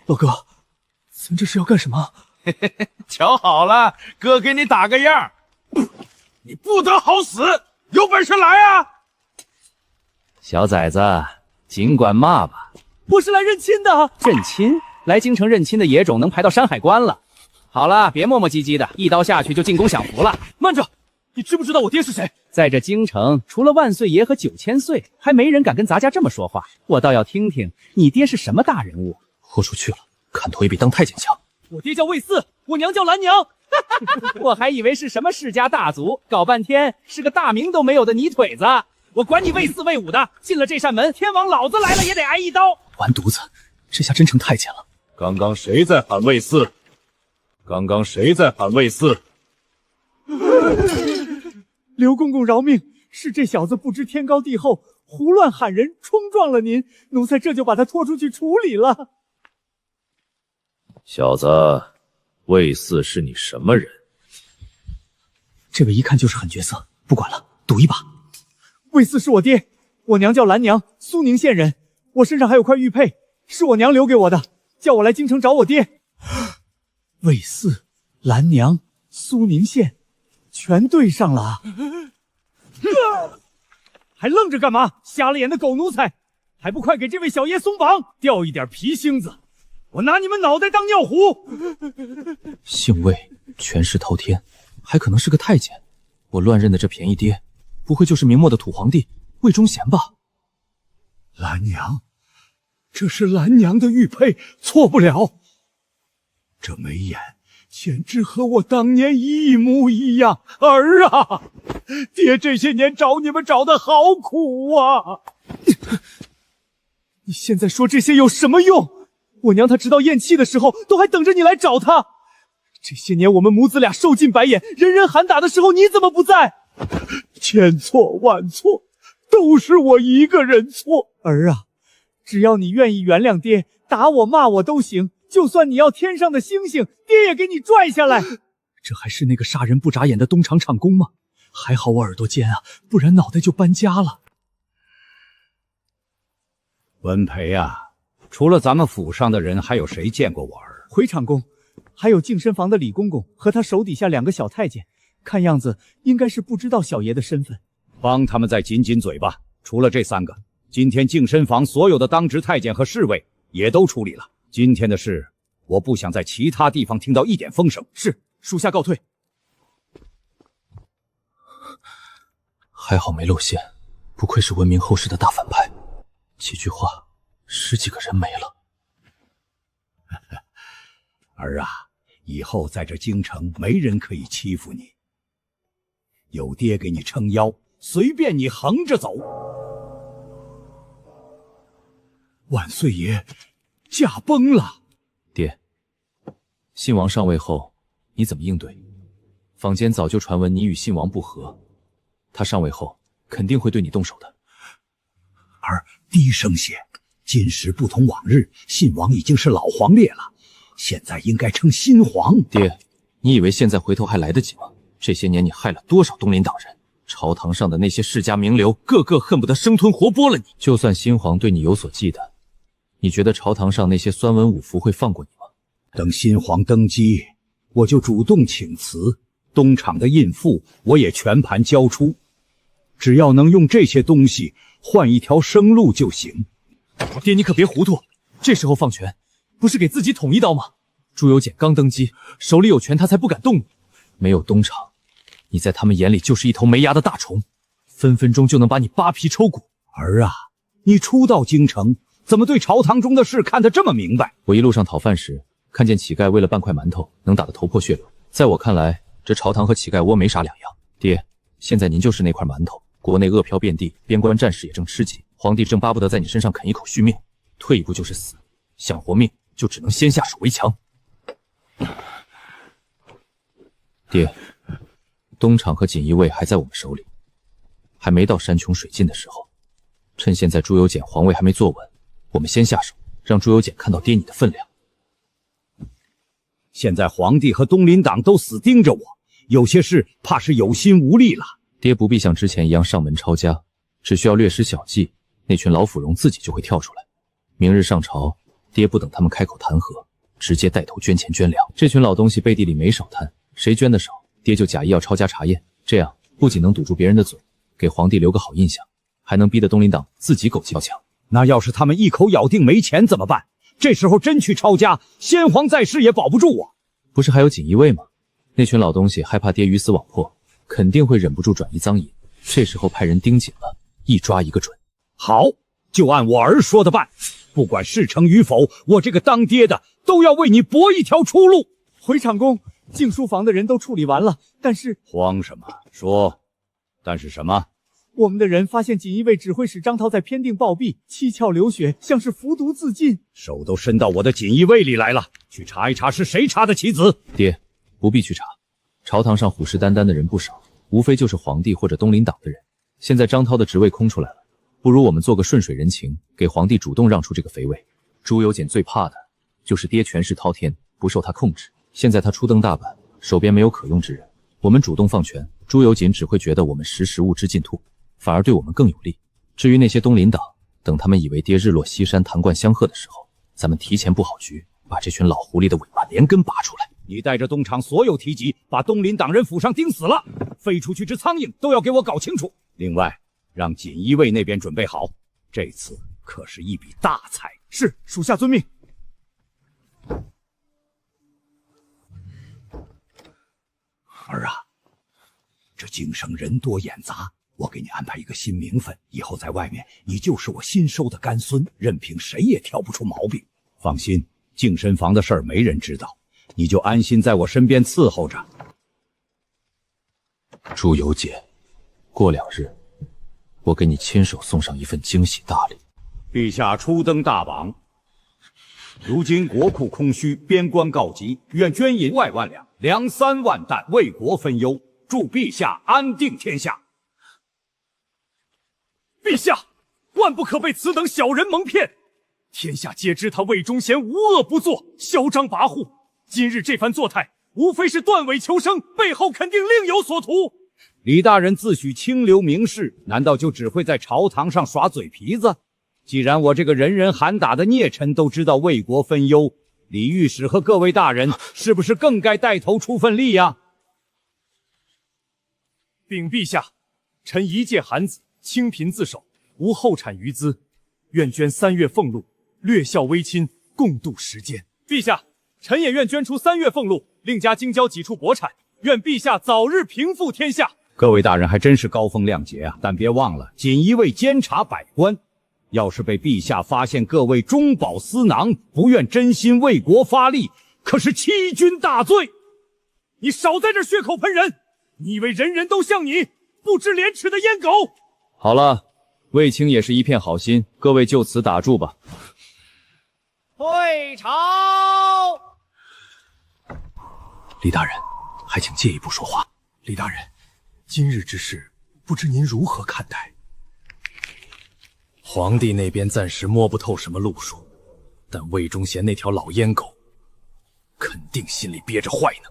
老哥，咱这是要干什么？瞧好了，哥给你打个样，你不得好死！有本事来啊！小崽子，尽管骂吧。我是来认亲的。认亲？来京城认亲的野种能排到山海关了。好了，别磨磨唧唧的，一刀下去就进宫享福了。慢着，你知不知道我爹是谁？在这京城，除了万岁爷和9000岁，还没人敢跟咱家这么说话。我倒要听听你爹是什么大人物。豁出去了，砍头也比当太监强。我爹叫魏四，我娘叫蓝娘。我还以为是什么世家大族，搞半天是个大名都没有的泥腿子。我管你魏四魏五的，进了这扇门，天王老子来了也得挨一刀。完犊子，这下真成太监了。刚刚谁在喊魏四？刚刚谁在喊魏四？刘公公饶命，是这小子不知天高地厚，胡乱喊人，冲撞了您，奴才这就把他拖出去处理了。小子，魏四是你什么人？这位一看就是狠角色，不管了，赌一把。魏四是我爹，我娘叫蓝娘，苏宁县人，我身上还有块玉佩，是我娘留给我的，叫我来京城找我爹。魏四、蓝娘、苏宁县，全对上了啊！还愣着干嘛？瞎了眼的狗奴才，还不快给这位小爷松绑，掉一点皮星子，我拿你们脑袋当尿壶！姓魏，权势滔天，还可能是个太监。我乱认的这便宜爹，不会就是明末的土皇帝魏忠贤吧？蓝娘，这是蓝娘的玉佩，错不了。这眉眼简直和我当年一模一样。儿啊，爹这些年找你们找的好苦啊！你现在说这些有什么用？我娘她直到咽气的时候，都还等着你来找她。这些年我们母子俩受尽白眼，人人喊打的时候，你怎么不在？千错万错，都是我一个人错。儿啊，只要你愿意原谅爹，打我骂我都行，就算你要天上的星星，爹也给你拽下来。这还是那个杀人不眨眼的东厂厂工吗？还好我耳朵尖啊，不然脑袋就搬家了。文培啊，除了咱们府上的人，还有谁见过我儿？回厂工，还有净身房的李公公和他手底下2个小太监，看样子应该是不知道小爷的身份。帮他们再紧紧嘴巴。除了这3个，今天净身房所有的当值太监和侍卫也都处理了。今天的事，我不想在其他地方听到一点风声。是，属下告退。还好没露馅，不愧是闻名后世的大反派。几句话，10几个人没了。儿啊，以后在这京城没人可以欺负你，有爹给你撑腰，随便你横着走。万岁爷驾崩了。爹，信王上位后你怎么应对？坊间早就传闻你与信王不和，他上位后肯定会对你动手的。儿低声些，今时不同往日，信王已经是老皇烈了，现在应该称新皇。爹，你以为现在回头还来得及吗？这些年你害了多少东林党人？朝堂上的那些世家名流，个个恨不得生吞活剥了你。就算新皇对你有所忌惮，你觉得朝堂上那些酸文武服会放过你吗？等新皇登基，我就主动请辞，东厂的印赋我也全盘交出，只要能用这些东西换一条生路就行。爹，你可别糊涂，这时候放权，不是给自己捅一刀吗？朱由检刚登基，手里有权，他才不敢动你。没有东厂，你在他们眼里就是一头没牙的大虫，分分钟就能把你扒皮抽骨。儿啊，你初到京城，怎么对朝堂中的事看得这么明白？我一路上讨饭时，看见乞丐为了半块馒头能打得头破血流，在我看来，这朝堂和乞丐窝没啥两样。爹，现在您就是那块馒头，国内饿殍遍地，边关战事也正吃紧，皇帝正巴不得在你身上啃一口续命，退一步就是死，想活命就只能先下手为强。爹，东厂和锦衣卫还在我们手里，还没到山穷水尽的时候。趁现在朱由检皇位还没坐稳，我们先下手，让朱由检看到爹你的分量。现在皇帝和东林党都死盯着我，有些事怕是有心无力了。爹不必像之前一样上门抄家，只需要略施小计，那群老腐荣自己就会跳出来。明日上朝，爹不等他们开口谈和，直接带头捐钱捐粮。这群老东西背地里没少贪，谁捐的少，爹就假意要抄家查验，这样不仅能堵住别人的嘴，给皇帝留个好印象，还能逼得东林党自己狗急跳墙。那要是他们一口咬定没钱怎么办？这时候真去抄家，先皇在世也保不住我。不是还有锦衣卫吗？那群老东西害怕爹鱼死网破，肯定会忍不住转移赃银，这时候派人盯紧了，一抓一个准。好，就按我儿说的办，不管事成与否，我这个当爹的都要为你搏一条出路。回长公，禁书房的人都处理完了，但是慌什么？说，但是什么？我们的人发现锦衣卫指挥使张涛在偏定暴毙，七窍流血，像是服毒自尽。手都伸到我的锦衣卫里来了，去查一查是谁插的棋子。爹，不必去查，朝堂上虎视眈眈的人不少，无非就是皇帝或者东林党的人。现在张涛的职位空出来了，不如我们做个顺水人情，给皇帝主动让出这个肥位。朱由检最怕的就是爹权势滔天，不受他控制。现在他初登大阪，手边没有可用之人，我们主动放权，朱由检只会觉得我们识物之尽吐，反而对我们更有利。至于那些东林党，等他们以为爹日落西山，谈冠相贺的时候，咱们提前布好局，把这群老狐狸的尾巴连根拔出来。你带着东厂所有提级，把东林党人府上钉死了，飞出去只苍蝇都要给我搞清楚。另外，让锦衣卫那边准备好，这次可是一笔大财。是，属下遵命。儿啊，这京城人多眼杂，我给你安排一个新名分，以后在外面你就是我新收的干孙，任凭谁也挑不出毛病。放心，净身房的事儿没人知道，你就安心在我身边伺候着。朱由检，过2日，我给你亲手送上一份惊喜大礼。陛下初登大榜，如今国库空虚，边关告急，愿捐银2万两，粮3万担，为国分忧，祝陛下安定天下。陛下，万不可被此等小人蒙骗！天下皆知他魏忠贤无恶不作，嚣张跋扈。今日这番作态，无非是断尾求生，背后肯定另有所图。李大人自诩清流名士，难道就只会在朝堂上耍嘴皮子？既然我这个人人喊打的孽臣都知道为国分忧，李御史和各位大人是不是更该带头出份力呀？禀陛下，臣一介寒子，清贫自守，无后产余资，愿捐3月俸禄，略孝微亲，共度时间。陛下，臣也愿捐出3月俸禄，另加京郊几处帛产，愿陛下早日平复天下。各位大人还真是高风亮节啊！但别忘了，锦衣卫监察百官，要是被陛下发现各位中饱私囊，不愿真心为国发力，可是欺君大罪。你少在这血口喷人！你以为人人都像你，不知廉耻的阉狗？好了，卫青也是一片好心，各位就此打住吧。退朝。李大人，还请借一步说话。李大人，今日之事，不知您如何看待？皇帝那边暂时摸不透什么路数，但魏忠贤那条老阉狗，肯定心里憋着坏呢。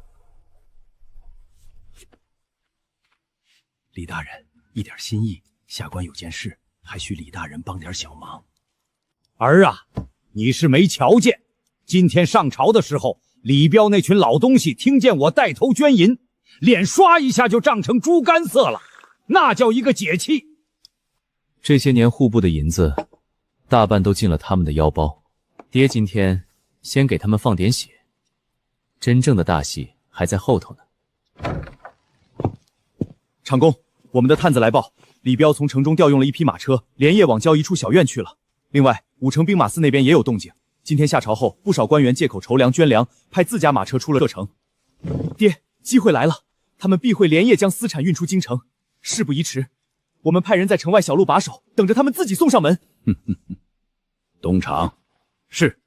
李大人，一点心意，下官有件事，还需李大人帮点小忙。儿啊，你是没瞧见，今天上朝的时候，李彪那群老东西听见我带头捐银，脸刷一下就涨成猪肝色了，那叫一个解气。这些年户部的银子，大半都进了他们的腰包。爹今天先给他们放点血，真正的大戏还在后头呢。长公，我们的探子来报，李彪从城中调用了一匹马车，连夜往郊一处小院去了。另外，武城兵马司那边也有动静。今天下朝后，不少官员借口筹粮捐粮，派自家马车出了各城。爹，机会来了，他们必会连夜将私产运出京城。事不宜迟，我们派人在城外小路把守，等着他们自己送上门。东厂，是。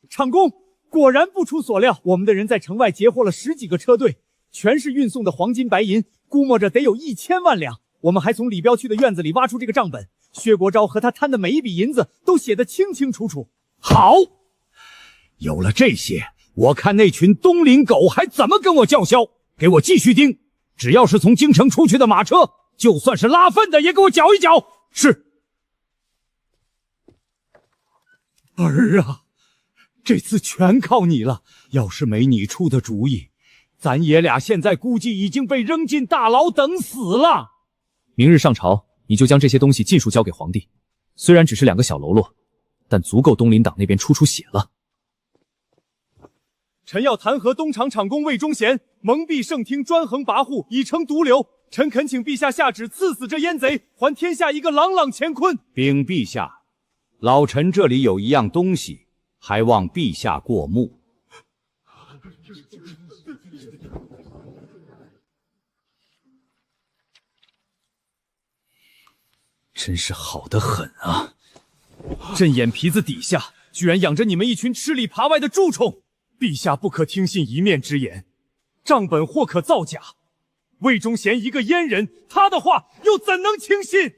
长公，果然不出所料，我们的人在城外截获了10几个车队，全是运送的黄金白银，估摸着得有1000万两。我们还从李彪去的院子里挖出这个账本，薛国昭和他贪的每一笔银子都写得清清楚楚。好，有了这些，我看那群东林狗还怎么跟我叫嚣！给我继续盯，只要是从京城出去的马车，就算是拉粪的也给我搅一搅。是。儿啊，这次全靠你了。要是没你出的主意，咱爷俩现在估计已经被扔进大牢等死了。明日上朝，你就将这些东西尽数交给皇帝。虽然只是2个小喽啰，但足够东林党那边出血了。臣要弹劾东厂厂公魏忠贤蒙蔽圣听，专横跋扈，以成毒瘤。臣恳请陛下下旨赐死这阉贼，还天下一个朗朗乾坤。禀陛下，老臣这里有一样东西，还望陛下过目。真是好得很啊！朕眼皮子底下居然养着你们一群吃里扒外的蛀虫！陛下不可听信一面之言，账本或可造假。魏忠贤一个阉人，他的话又怎能轻信？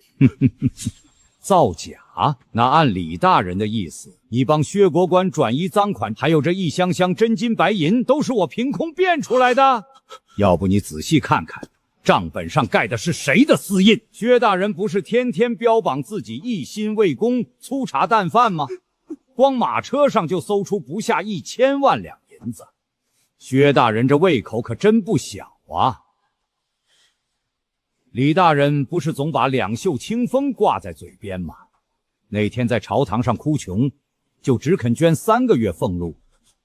造假？那按李大人的意思，你帮薛国官转移赃款，还有这一箱箱真金白银，都是我凭空变出来的。要不你仔细看看，账本上盖的是谁的私印？薛大人不是天天标榜自己一心为公、粗茶淡饭吗？光马车上就搜出不下1000万两银子。薛大人这胃口可真不小啊！李大人不是总把两袖清风挂在嘴边吗？那天在朝堂上哭穷，就只肯捐3个月俸禄。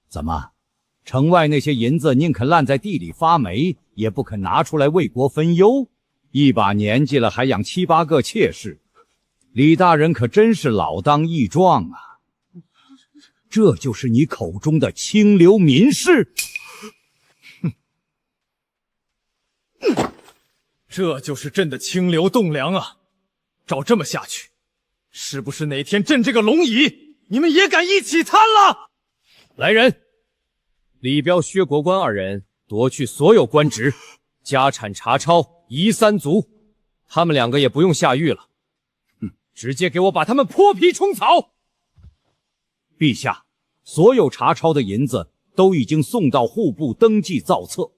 怎么，城外那些银子宁肯烂在地里发霉，也不肯拿出来为国分忧？一把年纪了，还养7、8个妾室，李大人可真是老当益壮啊！这就是你口中的清流民士？这就是朕的清流栋梁啊！照这么下去，是不是哪天朕这个龙椅，你们也敢一起贪了？来人，李彪、薛国官2人夺去所有官职，家产查抄，夷3族。他们2个也不用下狱了，直接给我把他们泼皮虫草！陛下，所有查抄的银子都已经送到户部登记造册。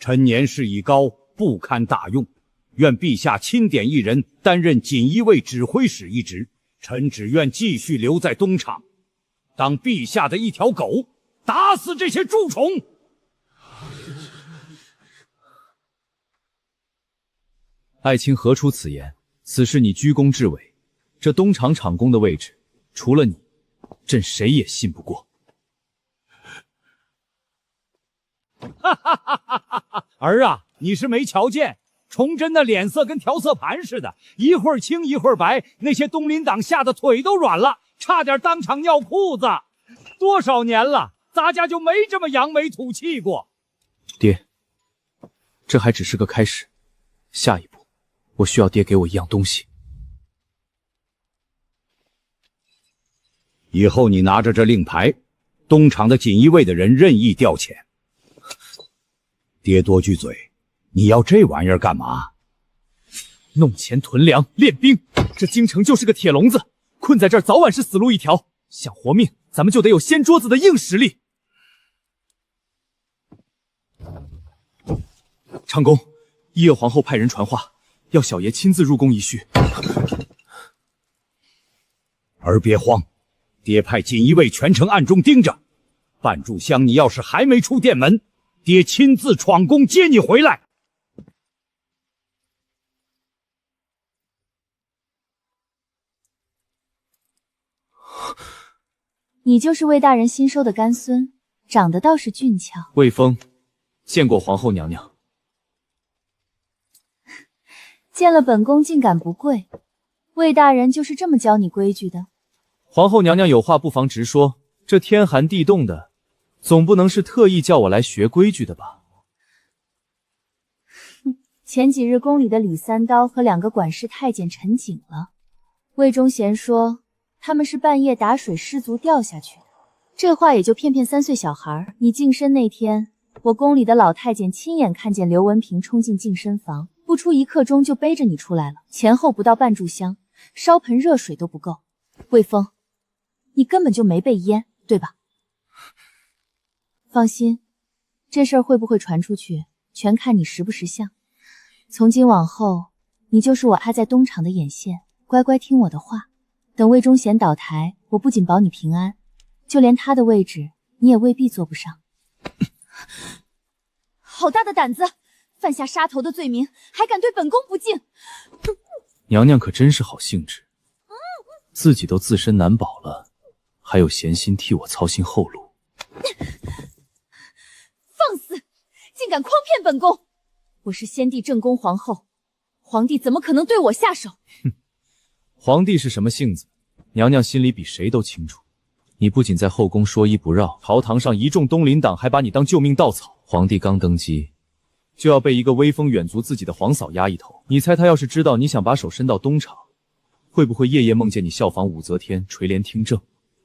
臣年事已高，不堪大用，愿陛下钦点一人担任锦衣卫指挥使一职。臣只愿继续留在东厂，当陛下的一条狗，打死这些蛀虫。爱卿何出此言？此事你居功至伟，这东厂厂公的位置，除了你，朕谁也信不过。儿啊，你是没瞧见，崇祯的脸色跟调色盘似的，一会儿青一会儿白，那些东林党吓得腿都软了，差点当场尿裤子。多少年了，咱家就没这么扬眉吐气过。爹，这还只是个开始，下一步，我需要爹给我一样东西。以后你拿着这令牌，东厂的锦衣卫的人任意调遣。爹多句嘴，你要这玩意儿干嘛？弄钱囤粮练兵，这京城就是个铁笼子，困在这儿早晚是死路一条。想活命，咱们就得有掀桌子的硬实力。长公，伊叶皇后派人传话，要小爷亲自入宫一叙。儿别慌，爹派锦衣卫全程暗中盯着。半炷香，你要是还没出殿门，爹亲自闯宫接你回来。你就是魏大人新收的干孙，长得倒是俊俏。魏峰，见过皇后娘娘。见了本宫竟敢不跪，魏大人就是这么教你规矩的？皇后娘娘有话不妨直说，这天寒地冻的，总不能是特意叫我来学规矩的吧？前几日宫里的李三刀和2个管事太监沉井了，魏忠贤说他们是半夜打水失足掉下去的。这话也就骗骗3岁小孩。你净身那天，我宫里的老太监亲眼看见刘文平冲进净身房，不出1刻钟就背着你出来了，前后不到半炷香，烧盆热水都不够。魏峰，你根本就没被淹，对吧？放心，这事儿会不会传出去，全看你识不识相。从今往后，你就是我爱在东厂的眼线，乖乖听我的话。等魏忠贤倒台，我不仅保你平安，就连他的位置你也未必坐不上。好大的胆子，犯下杀头的罪名，还敢对本宫不敬！娘娘可真是好兴致，自己都自身难保了，还有闲心替我操心后路。放肆！竟敢诓骗本宫！我是先帝正宫皇后，皇帝怎么可能对我下手？哼，皇帝是什么性子，娘娘心里比谁都清楚。你不仅在后宫说一不绕，朝堂上一众东林党还把你当救命稻草。皇帝刚登基，就要被一个威风远足自己的皇嫂压一头。你猜他要是知道你想把手伸到东厂，会不会夜夜梦见你效仿武则天垂帘听政？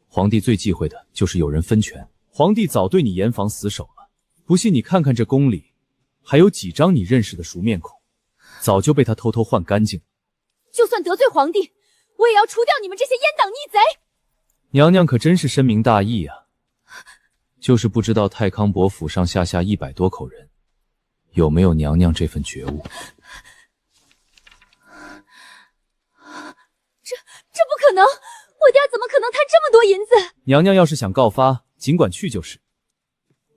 皇帝最忌讳的就是有人分权，皇帝早对你严防死守了。不信你看看这宫里，还有几张你认识的熟面孔，早就被他偷偷换干净了。就算得罪皇帝，我也要除掉你们这些阉党逆贼！娘娘可真是深明大义啊，就是不知道太康伯府上下100多口人，有没有娘娘这份觉悟？这不可能！我爹怎么可能贪这么多银子？娘娘要是想告发，尽管去就是。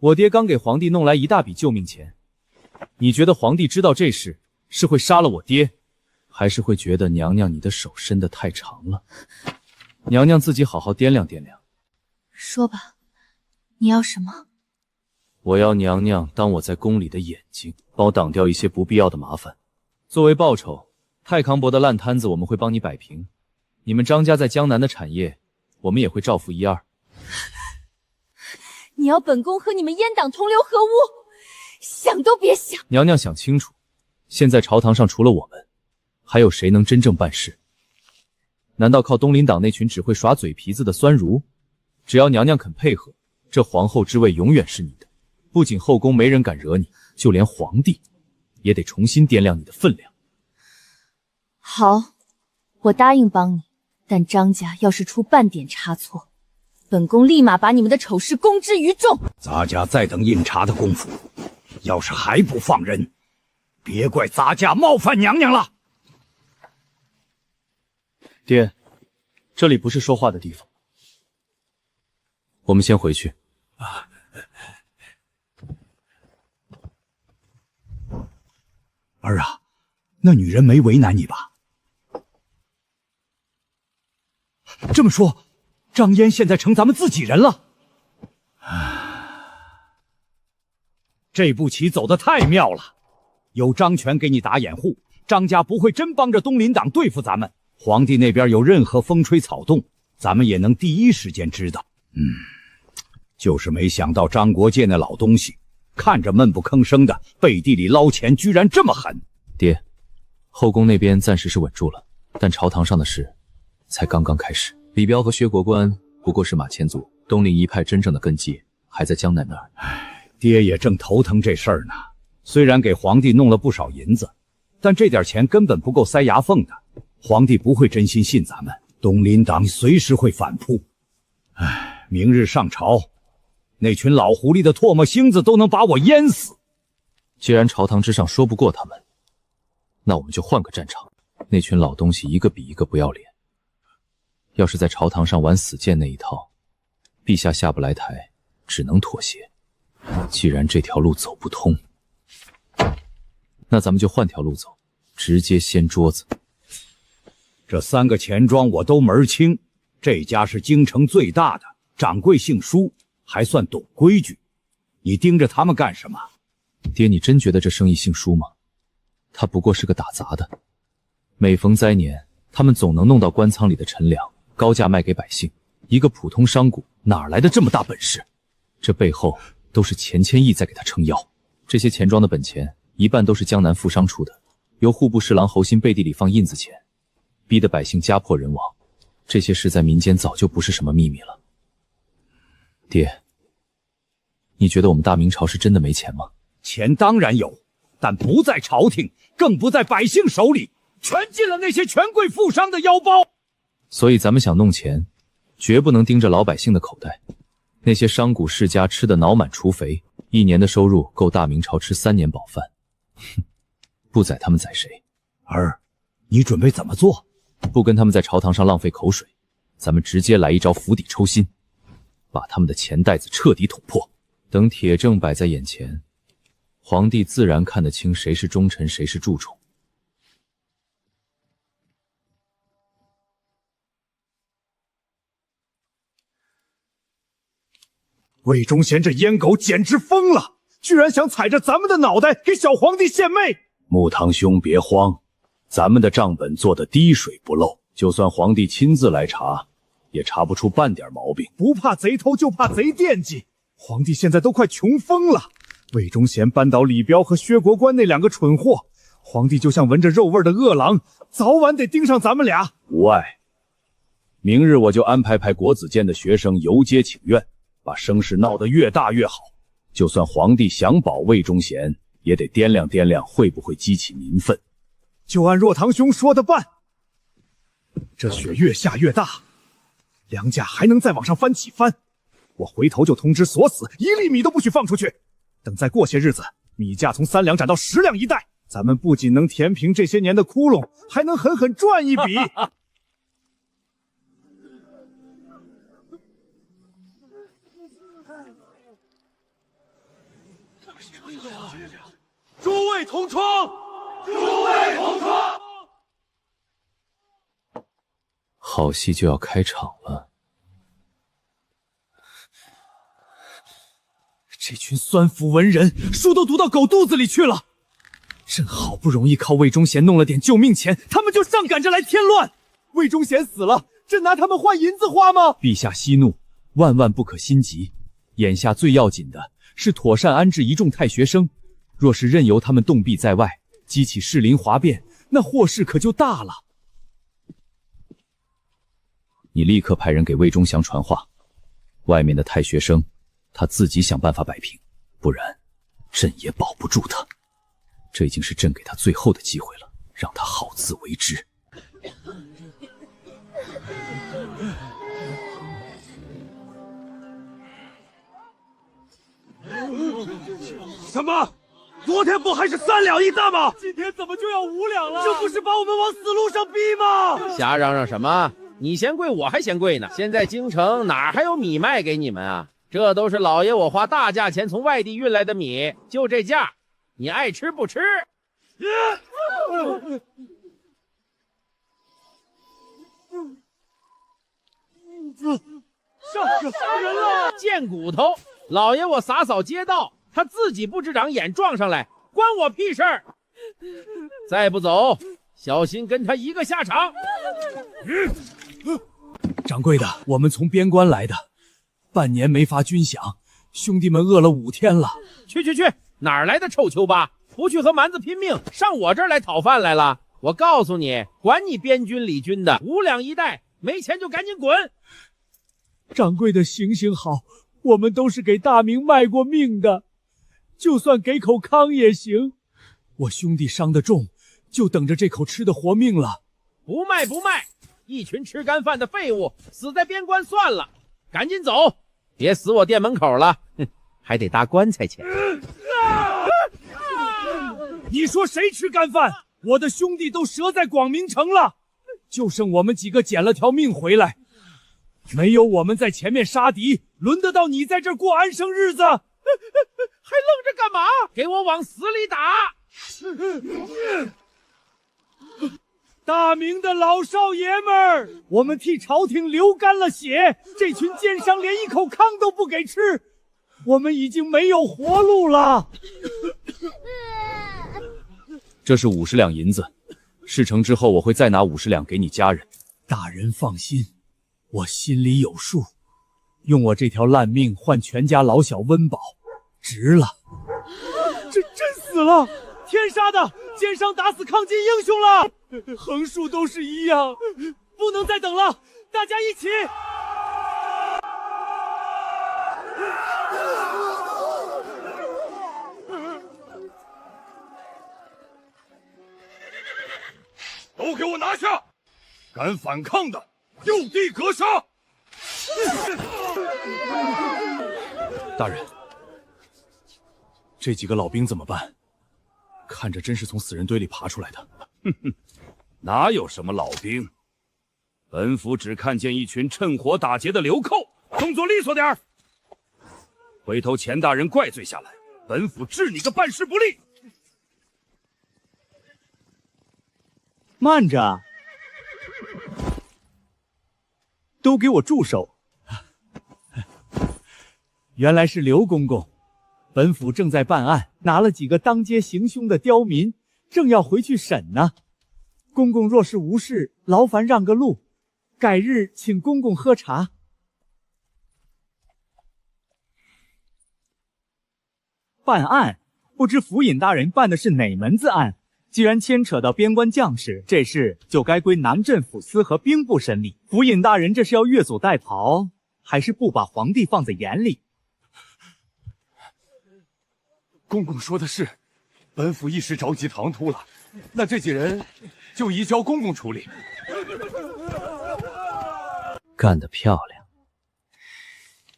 我爹刚给皇帝弄来一大笔救命钱，你觉得皇帝知道这事是会杀了我爹，还是会觉得娘娘你的手伸得太长了？娘娘自己好好掂量掂量。说吧，你要什么？我要娘娘当我在宫里的眼睛，帮我挡掉一些不必要的麻烦。作为报酬，太康伯的烂摊子我们会帮你摆平，你们张家在江南的产业，我们也会照付一二。你要本宫和你们阉党同流合污，想都别想！娘娘想清楚，现在朝堂上除了我们，还有谁能真正办事？难道靠东林党那群只会耍嘴皮子的酸儒？只要娘娘肯配合，这皇后之位永远是你的。不仅后宫没人敢惹你，就连皇帝也得重新掂量你的分量。好，我答应帮你，但张家要是出半点差错，本宫立马把你们的丑事公之于众。咱家再等印查的功夫，要是还不放人，别怪咱家冒犯娘娘了。爹，这里不是说话的地方，我们先回去。儿啊，那女人没为难你吧？这么说，张嫣现在成咱们自己人了。这步棋走得太妙了，有张权给你打掩护，张家不会真帮着东林党对付咱们。皇帝那边有任何风吹草动，咱们也能第一时间知道。就是没想到张国界那老东西，看着闷不吭声的，背地里捞钱居然这么狠。爹，后宫那边暂时是稳住了，但朝堂上的事才刚刚开始。李彪和薛国官不过是马前卒，东林一派真正的根基还在江南那儿。爹也正头疼这事儿呢。虽然给皇帝弄了不少银子，但这点钱根本不够塞牙缝的。皇帝不会真心信咱们，东林党随时会反扑。明日上朝，那群老狐狸的唾沫星子都能把我淹死。既然朝堂之上说不过他们，那我们就换个战场。那群老东西一个比一个不要脸，要是在朝堂上玩死谏那一套，陛下下不来台，只能妥协。既然这条路走不通，那咱们就换条路走，直接掀桌子。这3个钱庄我都门儿清，这家是京城最大的，掌柜姓舒，还算懂规矩。你盯着他们干什么？爹，你真觉得这生意姓舒吗？他不过是个打杂的，每逢灾年，他们总能弄到官仓里的陈粮，高价卖给百姓。一个普通商贾哪来的这么大本事？这背后都是钱千亿在给他撑腰。这些钱庄的本钱一半都是江南富商出的，由户部侍郎侯昕背地里放印子钱，逼得百姓家破人亡。这些事在民间早就不是什么秘密了。爹，你觉得我们大明朝是真的没钱吗？钱当然有，但不在朝廷，更不在百姓手里，全进了那些权贵富商的腰包。所以咱们想弄钱，绝不能盯着老百姓的口袋。那些商贾世家吃得脑满厨肥，一年的收入够大明朝吃3年饱饭。哼，不宰他们宰谁？儿，你准备怎么做？不跟他们在朝堂上浪费口水，咱们直接来一招釜底抽薪，把他们的钱袋子彻底捅破。等铁证摆在眼前，皇帝自然看得清谁是忠臣，谁是蛀虫。魏忠贤这阉狗简直疯了，居然想踩着咱们的脑袋给小皇帝献媚！木堂兄别慌，咱们的账本做得滴水不漏，就算皇帝亲自来查，也查不出半点毛病。不怕贼偷，就怕贼惦记。皇帝现在都快穷疯了，魏忠贤扳倒李彪和薛国官那两个蠢货，皇帝就像闻着肉味的饿狼，早晚得盯上咱们俩。无碍，明日我就安排国子监的学生游街请愿，把声势闹得越大越好。就算皇帝想保魏忠贤，也得掂量掂量会不会激起民愤。就按若堂兄说的办。这雪越下越大，粮价还能再往上翻几番。我回头就通知锁死，1粒米都不许放出去。等再过些日子，米价从3两涨到10两一袋，咱们不仅能填平这些年的窟窿，还能狠狠赚一笔。诸位同窗，诸位同窗，好戏就要开场了。这群酸腐文人，书都读到狗肚子里去了。朕好不容易靠魏忠贤弄了点救命钱，他们就上赶着来添乱。魏忠贤死了，朕拿他们换银子花吗？陛下息怒，万万不可心急。眼下最要紧的是妥善安置一众太学生。若是任由他们冻毙在外，激起士林哗变，那祸事可就大了。你立刻派人给魏忠祥传话，外面的太学生，他自己想办法摆平，不然朕也保不住他。这已经是朕给他最后的机会了，让他好自为之。什么？昨天不还是3两一担吗？今天怎么就要5两了？这不是把我们往死路上逼吗？瞎嚷嚷什么？你嫌贵，我还嫌贵呢。现在京城哪还有米卖给你们啊？这都是老爷我花大价钱从外地运来的米，就这价，你爱吃不吃？杀人了！贱骨头！老爷我洒扫街道，他自己不知长眼撞上来，关我屁事儿！再不走，小心跟他一个下场。掌柜的，我们从边关来的，半年没发军饷，兄弟们饿了5天了。去，哪儿来的臭丘巴？不去和蛮子拼命，上我这儿来讨饭来了？我告诉你，管你边军里军的，5两一袋，没钱就赶紧滚！掌柜的，行行好，我们都是给大明卖过命的，就算给口糠也行。我兄弟伤得重，就等着这口吃的活命了。不卖，一群吃干饭的废物，死在边关算了，赶紧走，别死我店门口了，还得搭棺材钱。你说谁吃干饭？我的兄弟都折在广明城了，就剩我们几个捡了条命回来。没有我们在前面杀敌，轮得到你在这儿过安生日子？还愣着干嘛？给我往死里打！大明的老少爷们儿，我们替朝廷流干了血，这群奸商连一口糠都不给吃，我们已经没有活路了。这是50两银子，事成之后我会再拿50两给你家人。大人放心，我心里有数，用我这条烂命换全家老小温饱，值了。真死了！天杀的，奸商打死抗金英雄了！横竖都是一样，不能再等了，大家一起！都给我拿下！敢反抗的，就地格杀！大人，这几个老兵怎么办？看着真是从死人堆里爬出来的。哪有什么老兵？本府只看见一群趁火打劫的流寇，动作利索点儿。回头钱大人怪罪下来，本府治你个办事不力。慢着，都给我住手！原来是刘公公，本府正在办案，拿了几个当街行凶的刁民，正要回去审呢。公公若是无事，劳烦让个路，改日请公公喝茶。办案，不知府尹大人办的是哪门子案？既然牵扯到边关将士，这事就该归南镇抚司和兵部审理。府尹大人这是要越俎代庖，还是不把皇帝放在眼里？公公说的是，本府一时着急唐突了，那这几人就移交公公处理。干得漂亮！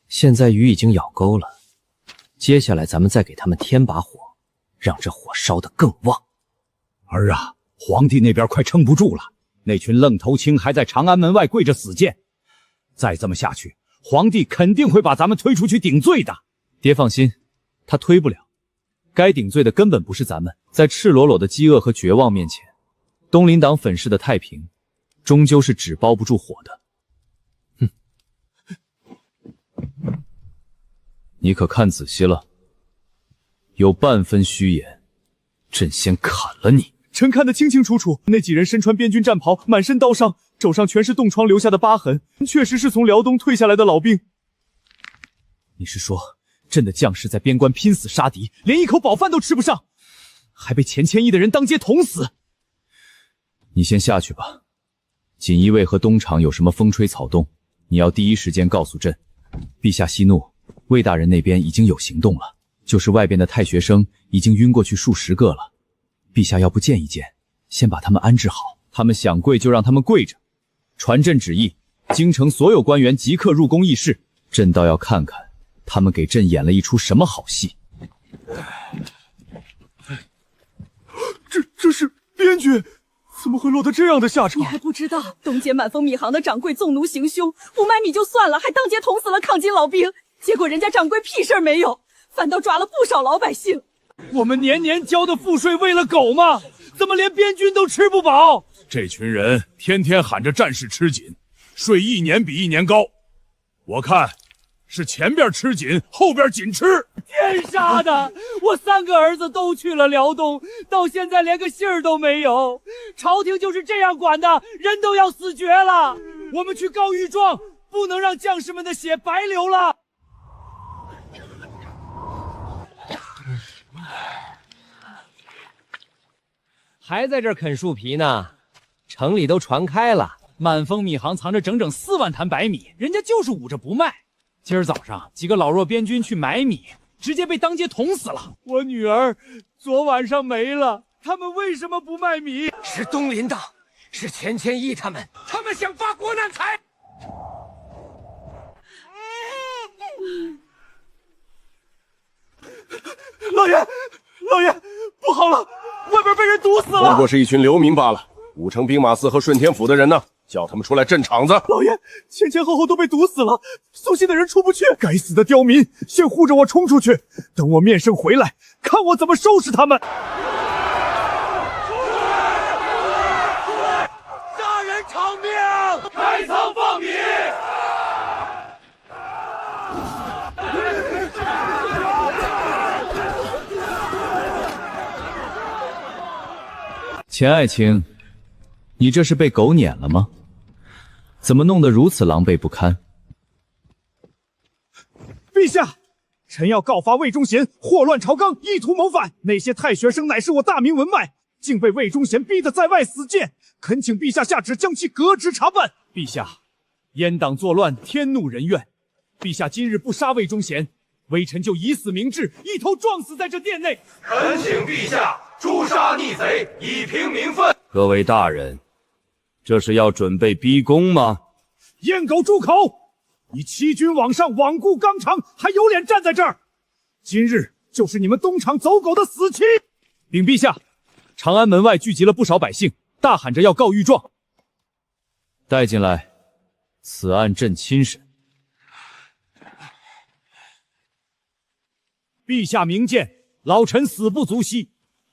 现在鱼已经咬钩了，接下来咱们再给他们添把火，让这火烧得更旺。儿啊，皇帝那边快撑不住了，那群愣头青还在长安门外跪着死谏，再这么下去，皇帝肯定会把咱们推出去顶罪的。爹放心，他推不了。该顶罪的根本不是咱们，在赤裸裸的饥饿和绝望面前，东林党粉饰的太平，终究是纸包不住火的。哼，你可看仔细了，有半分虚言，朕先砍了你。臣看得清清楚楚，那几人身穿边军战袍，满身刀伤，肘上全是冻疮留下的疤痕，确实是从辽东退下来的老兵。你是说，朕的将士在边关拼死杀敌，连一口饱饭都吃不上，还被钱谦益的人当街捅死？你先下去吧，锦衣卫和东厂有什么风吹草动，你要第一时间告诉朕。陛下息怒，魏大人那边已经有行动了，就是外边的太学生已经晕过去数十个了。陛下要不见一见，先把他们安置好，他们想跪就让他们跪着。传朕旨意，京城所有官员即刻入宫议事，朕倒要看看他们给朕演了一出什么好戏。这是边军，怎么会落得这样的下场？你还不知道，东街满丰米行的掌柜纵奴行凶，不卖米就算了，还当街捅死了抗金老兵，结果人家掌柜屁事儿没有，反倒抓了不少老百姓。我们年年交的赋税为了狗吗？怎么连边军都吃不饱？这群人天天喊着战事吃紧，税一年比一年高，我看是前边吃紧，后边紧吃。天杀的！我3个儿子都去了辽东，到现在连个信儿都没有。朝廷就是这样管的，人都要死绝了。我们去告御状，不能让将士们的血白流了。还在这儿啃树皮呢，城里都传开了，满丰米行藏着整整4万坛白米，人家就是捂着不卖。今儿早上几个老弱边军去买米，直接被当街捅死了。我女儿昨晚上没了，他们为什么不卖米？是东林党，是钱谦益他们想发国难财。老爷，不好了，外边被人堵死了。不过是一群流民罢了。武城兵马司和顺天府的人呢？叫他们出来镇场子。老爷，前后都被堵死了，送信的人出不去。该死的刁民，先护着我冲出去，等我面圣回来，看我怎么收拾他们。杀人偿命，开仓放米。钱爱卿，你这是被狗撵了吗？怎么弄得如此狼狈不堪？陛下，臣要告发魏忠贤祸乱朝纲，意图谋反。那些太学生乃是我大明文脉，竟被魏忠贤逼得在外死谏，恳请陛下下旨将其革职查办。陛下，阉党作乱，天怒人怨。陛下今日不杀魏忠贤，微臣就以死明志，一头撞死在这殿内。恳请陛下诛杀逆贼，以平民愤。各位大人，这是要准备逼宫吗？阉狗住口！你欺君罔上，罔顾纲常，还有脸站在这儿？今日就是你们东厂走狗的死期！禀陛下，长安门外聚集了不少百姓，大喊着要告御状。带进来，此案朕亲审。陛下明鉴，老臣死不足惜，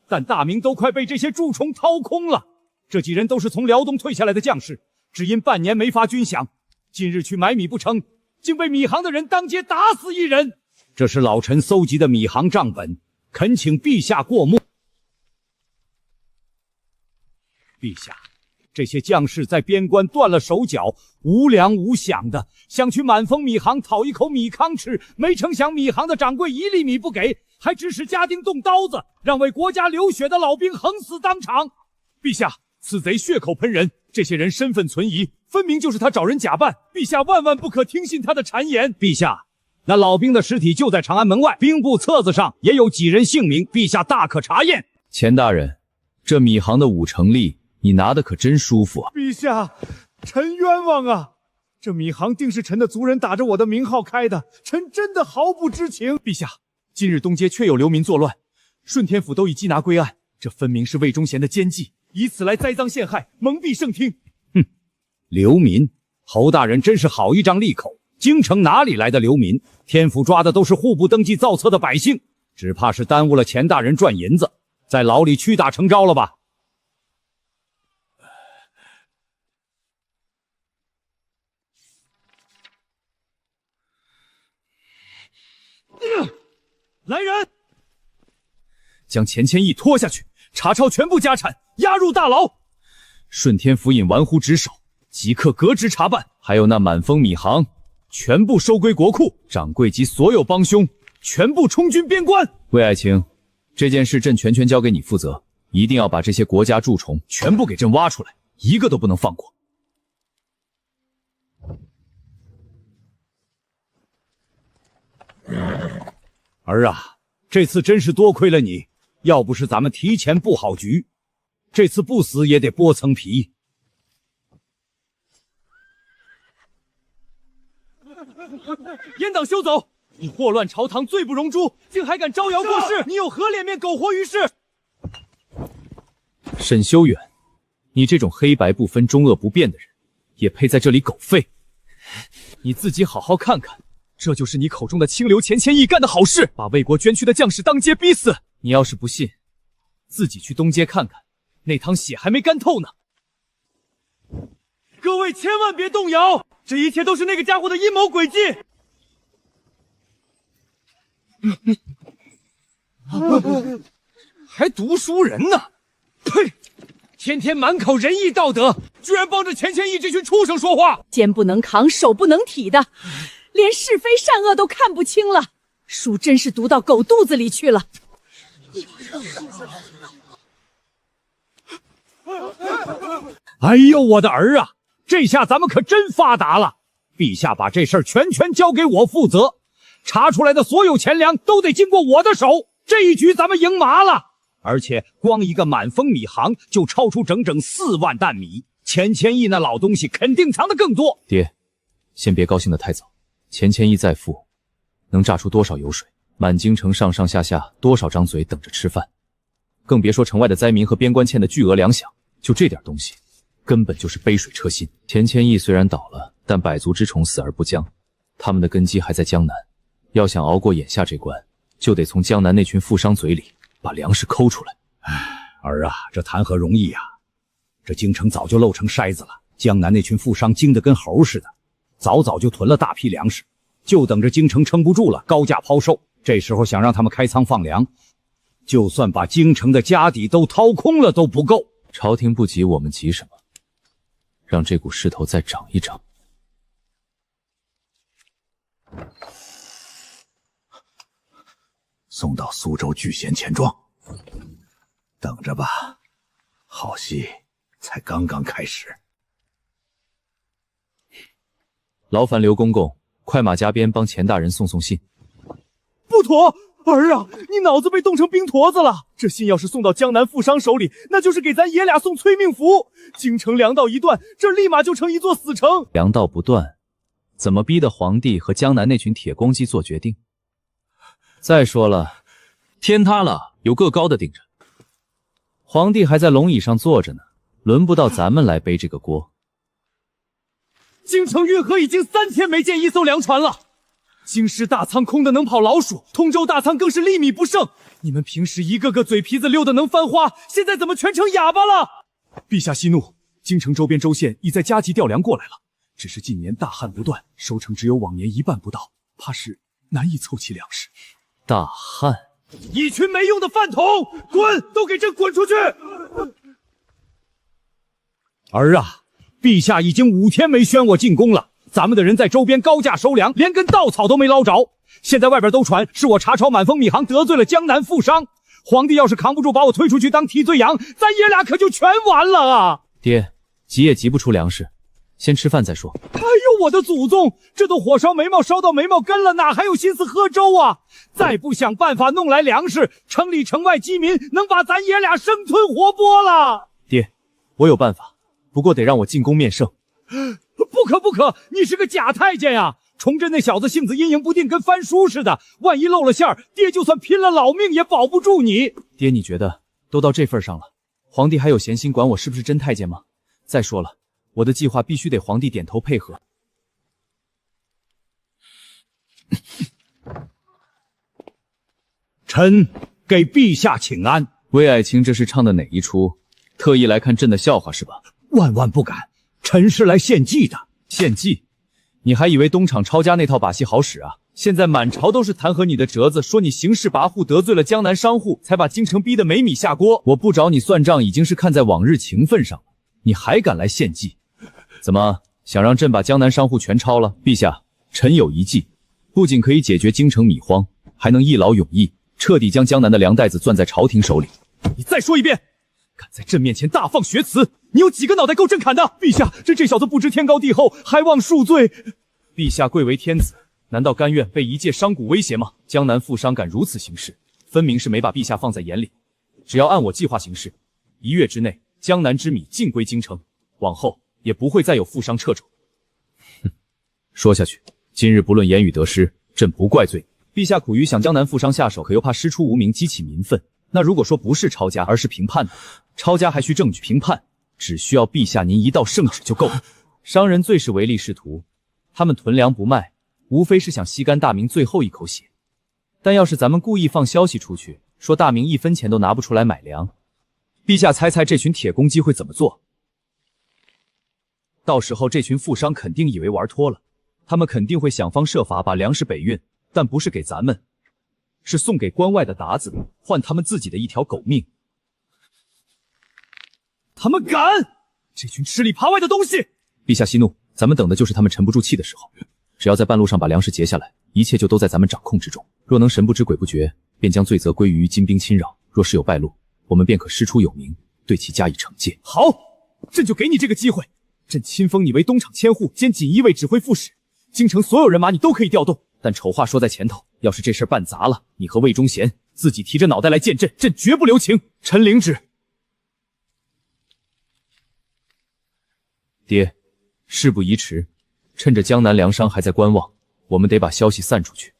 但大明都快被这些蛀虫掏空了。这几人都是从辽东退下来的将士，只因半年没发军饷，今日去买米不成，竟被米行的人当街打死一人。这是老臣搜集的米行账本，恳请陛下过目。陛下，这些将士在边关断了手脚，无粮无饷的，想去满丰米行讨一口米糠吃，没成想米行的掌柜一粒米不给，还指使家丁动刀子，让为国家流血的老兵横死当场。陛下，此贼血口喷人，这些人身份存疑，分明就是他找人假扮，陛下万万不可听信他的谗言。陛下，那老兵的尸体就在长安门外，兵部册子上也有几人姓名，陛下大可查验。钱大人，这米行的5成利，你拿的可真舒服啊！陛下，臣冤枉啊！这米行定是臣的族人打着我的名号开的，臣真的毫不知情。陛下，今日东街确有流民作乱，顺天府都已缉拿归案，这分明是魏忠贤的奸计，以此来栽赃陷害，蒙蔽圣听。哼，流民，侯大人真是好一张利口。京城哪里来的流民？天府抓的都是户部登记造册的百姓，只怕是耽误了钱大人赚银子，在牢里屈打成招了吧？来人，将钱谦益拖下去，查抄全部家产，押入大牢。顺天府尹玩忽职守，即刻革职查办。还有那满丰米行，全部收归国库，掌柜及所有帮凶，全部充军边关。魏爱卿，这件事朕全权交给你负责，一定要把这些国家蛀虫全部给朕挖出来，一个都不能放过。儿啊，这次真是多亏了你，要不是咱们提前布好局，这次不死也得剥层皮。阉党休走！你祸乱朝堂，罪不容诛，竟还敢招摇过市！你有何脸面苟活于世？沈修远，你这种黑白不分、中恶不辨的人，也配在这里狗吠？你自己好好看看。这就是你口中的清流钱谦益干的好事，把为国捐躯的将士当街逼死。你要是不信，自己去东街看看，那趟血还没干透呢。各位千万别动摇，这一切都是那个家伙的阴谋诡计。还读书人呢？呸！天天满口仁义道德，居然帮着钱谦益这群畜生说话，肩不能扛，手不能提的。连是非善恶都看不清了，书真是读到狗肚子里去了。哎呦，我的儿啊，这下咱们可真发达了！陛下把这事儿全权交给我负责，查出来的所有钱粮都得经过我的手，这一局咱们赢麻了。而且光一个满丰米行就超出整整4万担米，钱谦益那老东西肯定藏得更多。爹，先别高兴得太早。钱谦益再富，能榨出多少油水？满京城上上下下多少张嘴等着吃饭？更别说城外的灾民和边关欠的巨额粮饷，就这点东西，根本就是杯水车薪。钱谦益虽然倒了，但百足之虫死而不僵，他们的根基还在江南。要想熬过眼下这关，就得从江南那群富商嘴里把粮食抠出来。儿啊，这谈何容易啊！这京城早就漏成筛子了，江南那群富商精得跟猴似的。早就囤了大批粮食，就等着京城撑不住了，高价抛售。这时候想让他们开仓放粮，就算把京城的家底都掏空了都不够。朝廷不急，我们急什么？让这股势头再涨一涨。送到苏州聚贤钱庄，等着吧，好戏才刚刚开始。劳烦刘公公快马加鞭帮钱大人送信。不妥，儿啊，你脑子被冻成冰坨子了！这信要是送到江南富商手里，那就是给咱爷俩送催命符。京城粮道一断，这立马就成一座死城。粮道不断，怎么逼得皇帝和江南那群铁公鸡做决定？再说了，天塌了有个高的顶着，皇帝还在龙椅上坐着呢，轮不到咱们来背这个锅。京城运河已经3天没见一艘粮船了，京师大仓空的能跑老鼠，通州大仓更是粒米不剩。你们平时一个个嘴皮子溜得能翻花，现在怎么全成哑巴了？陛下息怒，京城周边州县已在加急调粮过来了，只是近年大旱不断，收成只有往年1半不到，怕是难以凑齐粮食。大旱，一群没用的饭桶，滚！都给朕滚出去！儿啊，陛下已经5天没宣我进宫了，咱们的人在周边高价收粮，连根稻草都没捞着。现在外边都传是我查抄满丰米行得罪了江南富商，皇帝要是扛不住把我推出去当替罪羊，咱爷俩可就全完了啊！爹，急也急不出粮食，先吃饭再说。哎呦，我的祖宗，这都火烧眉毛烧到眉毛根了，哪还有心思喝粥啊？再不想办法弄来粮食，城里城外饥民能把咱爷俩生吞活剥了。爹，我有办法，不过得让我进宫面圣。不可不可，你是个假太监呀！崇祯那小子性子阴阳不定，跟翻书似的，万一露了馅儿，爹就算拼了老命也保不住你。爹，你觉得都到这份上了，皇帝还有闲心管我是不是真太监吗？再说了，我的计划必须得皇帝点头配合。臣给陛下请安。魏爱卿这是唱的哪一出？特意来看朕的笑话是吧？万万不敢，臣是来献计的。献计？你还以为东厂抄家那套把戏好使啊？现在满朝都是弹劾你的折子，说你行事跋扈，得罪了江南商户，才把京城逼得没米下锅。我不找你算账，已经是看在往日情分上了，你还敢来献计？怎么想让朕把江南商户全抄了？陛下，臣有一计，不仅可以解决京城米荒，还能一劳永逸，彻底将江南的粮袋子攥在朝廷手里。你再说一遍！敢在朕面前大放厥词，你有几个脑袋够朕砍的？陛下，这小子不知天高地厚，还望恕罪。陛下贵为天子，难道甘愿被一介商贾威胁吗？江南富商敢如此行事，分明是没把陛下放在眼里。只要按我计划行事，1月之内，江南之米尽归京城，往后也不会再有富商掣肘。哼，说下去，今日不论言语得失，朕不怪罪。陛下苦于想江南富商下手，可又怕师出无名，激起民愤。那如果说不是抄家，而是平叛呢？抄家还需证据，平叛只需要陛下您一道圣旨就够了。商人最是唯利是图，他们囤粮不卖，无非是想吸干大明最后一口血。但要是咱们故意放消息出去，说大明1分钱都拿不出来买粮，陛下猜这群铁公鸡会怎么做？到时候这群富商肯定以为玩脱了，他们肯定会想方设法把粮食北运，但不是给咱们，是送给关外的鞑子，换他们自己的一条狗命。他们敢！这群吃里扒外的东西！陛下息怒，咱们等的就是他们沉不住气的时候。只要在半路上把粮食截下来，一切就都在咱们掌控之中。若能神不知鬼不觉，便将罪责归于金兵侵扰；若是有败露，我们便可师出有名，对其加以惩戒。好，朕就给你这个机会。朕亲封你为东厂千户兼锦衣卫指挥副使，京城所有人马你都可以调动。但丑话说在前头，要是这事办砸了，你和魏忠贤自己提着脑袋来见朕，朕绝不留情。臣领旨。爹，事不宜迟，趁着江南粮商还在观望，我们得把消息散出去。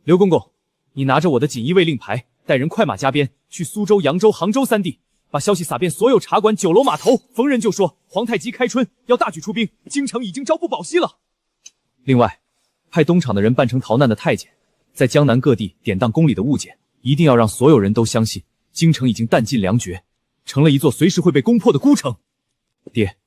刘公公，你拿着我的锦衣卫令牌，带人快马加鞭去苏州、扬州、杭州3地，把消息撒遍所有茶馆、酒楼、码头，逢人就说皇太极开春要大举出兵，京城已经朝不保夕了。另外，派东厂的人扮成逃难的太监，在江南各地典当宫里的物件，一定要让所有人都相信京城已经弹尽粮绝，成了一座随时会被攻破的孤城。爹，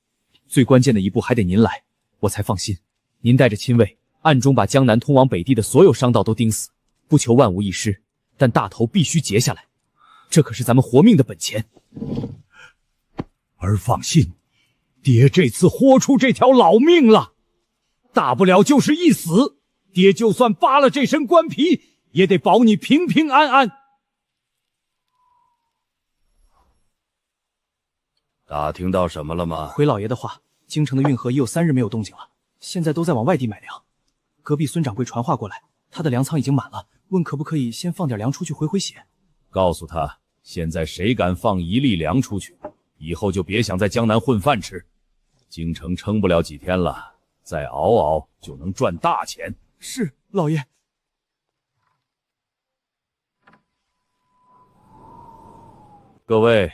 最关键的一步还得您来，我才放心。您带着亲卫，暗中把江南通往北地的所有商道都盯死，不求万无一失，但大头必须截下来，这可是咱们活命的本钱。儿放心，爹这次豁出这条老命了，大不了就是一死，爹就算扒了这身官皮，也得保你平平安安。打听到什么了吗？回老爷的话，京城的运河已有3日没有动静了，现在都在往外地买粮。隔壁孙掌柜传话过来，他的粮仓已经满了，问可不可以先放点粮出去回回血。告诉他，现在谁敢放1粒粮出去，以后就别想在江南混饭吃。京城撑不了几天了，再熬熬就能赚大钱。是，老爷。各位，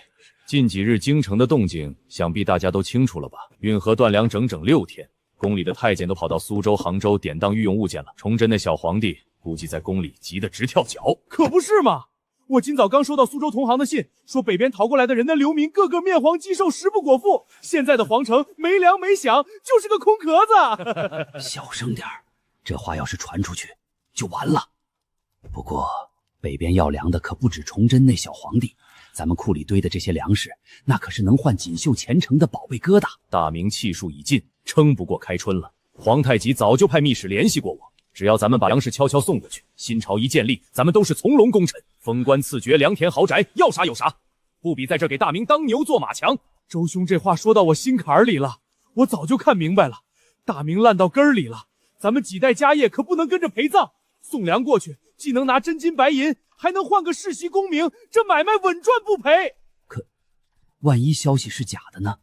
近几日京城的动静，想必大家都清楚了吧？运河断粮整整6天，宫里的太监都跑到苏州、杭州典当御用物件了。崇祯那小皇帝估计在宫里急得直跳脚。可不是嘛！我今早刚收到苏州同行的信，说北边逃过来的人的流民个个面黄肌瘦，食不果腹。现在的皇城没粮没饷，就是个空壳子。小声点儿，这话要是传出去，就完了。不过北边要粮的可不止崇祯那小皇帝，咱们库里堆的这些粮食，那可是能换锦绣前程的宝贝疙瘩。大明气数已尽，撑不过开春了。皇太极早就派密使联系过我，只要咱们把粮食悄悄送过去，新朝一建立，咱们都是从龙功臣，封官赐爵，良田豪宅，要啥有啥，不比在这给大明当牛做马强。周兄这话说到我心坎里了，我早就看明白了，大明烂到根儿里了，咱们几代家业可不能跟着陪葬。送粮过去，既能拿真金白银，还能换个世袭功名，这买卖稳赚不赔。可万一消息是假的呢？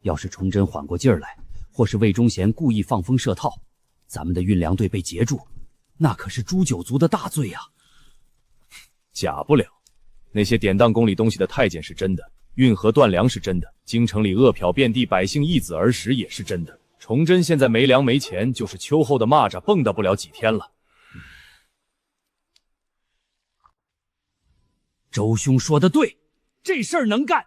要是崇祯缓过劲儿来，或是魏忠贤故意放风设套，咱们的运粮队被截住，那可是诛九族的大罪啊！假不了，那些典当宫里东西的太监是真的，运河断粮是真的，京城里饿殍遍地，百姓易子而食也是真的。崇祯现在没粮没钱，就是秋后的蚂蚱蹦跶不了几天了。周兄说的对，这事儿能干。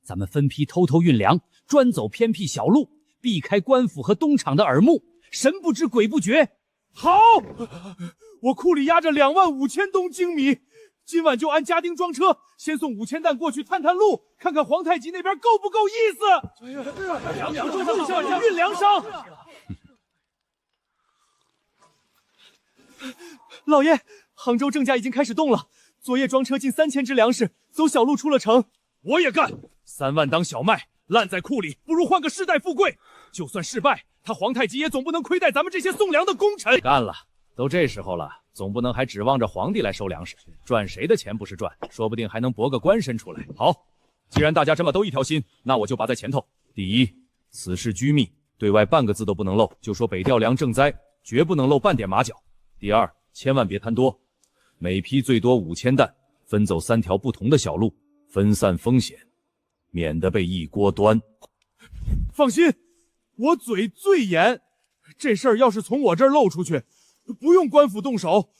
咱们分批偷偷运粮，专走偏僻小路，避开官府和东厂的耳目，神不知鬼不觉。好，我库里压着25000吨精米，今晚就按家丁装车，先送5000担过去探探路，看看皇太极那边够不够意思。运粮商，老爷，杭州郑家已经开始动了。昨夜装车近3000只粮食，走小路出了城。我也干，3万当小麦，烂在库里，不如换个世代富贵。就算失败，他皇太极也总不能亏待咱们这些送粮的功臣。干了，都这时候了，总不能还指望着皇帝来收粮食，赚谁的钱不是赚？说不定还能博个官身出来。好，既然大家这么都一条心，那我就拔在前头。第一，此事居密，对外半个字都不能漏，就说北调粮赈灾，绝不能露半点马脚。第二，千万别贪多。每批最多5000担，分走3条不同的小路，分散风险，免得被一锅端。放心，我嘴最严，这事儿要是从我这儿漏出去，不用官府动手，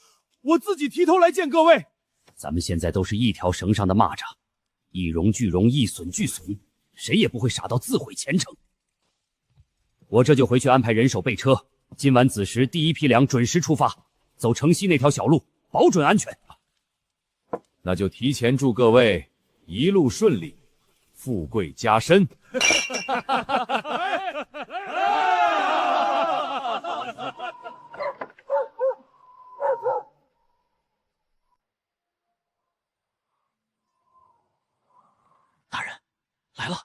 我自己提头来见各位。咱们现在都是一条绳上的蚂蚱，一荣俱荣，一损俱损，谁也不会傻到自毁前程。我这就回去安排人手备车，今晚子时第一批粮准时出发，走城西那条小路，保准安全。那就提前祝各位一路顺利，富贵加身。大人，来了，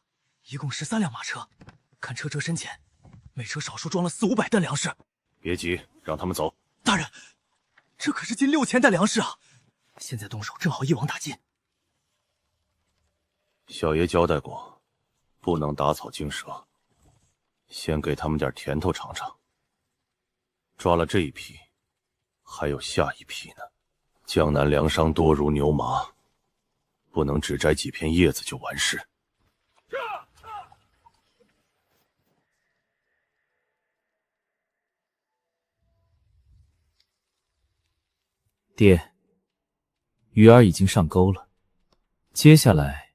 一共13辆马车，看车身前，每车少说装了400-500担粮食。别急，让他们走。大人，这可是近6000担粮食啊！现在动手正好一网打尽。小爷交代过，不能打草惊蛇，先给他们点甜头尝尝。抓了这一批，还有下一批呢。江南粮商多如牛麻，不能只摘几片叶子就完事。爹，鱼儿已经上钩了，接下来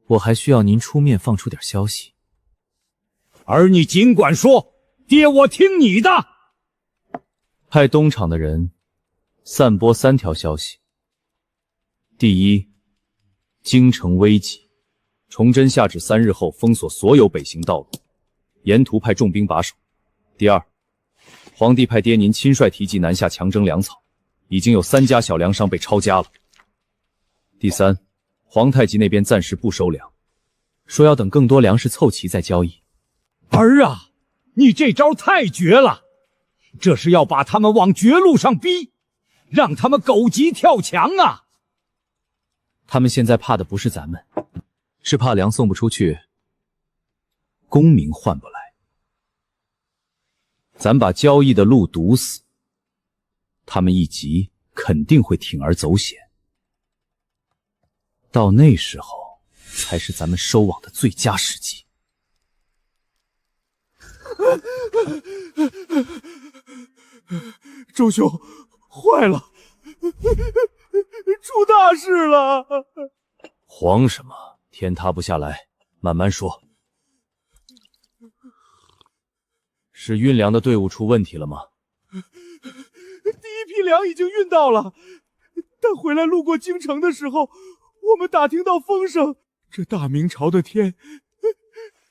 我还需要您出面放出点消息。儿你尽管说，爹我听你的。派东厂的人散播3条消息。第一，京城危急，崇祯下旨3日后封锁所有北行道路，沿途派重兵把守。第二，皇帝派爹您亲率提骑南下强征粮草，已经有3家小粮商被抄家了。第三，皇太极那边暂时不收粮，说要等更多粮食凑齐再交易。儿啊，你这招太绝了，这是要把他们往绝路上逼，让他们狗急跳墙啊！他们现在怕的不是咱们，是怕粮送不出去，功名换不来。咱把交易的路堵死，他们一急肯定会铤而走险。到那时候，才是咱们收网的最佳时机。周兄，坏了，出大事了！慌什么？天塌不下来，慢慢说。是运粮的队伍出问题了吗？第一批粮已经运到了，但回来路过京城的时候，我们打听到风声，这大明朝的天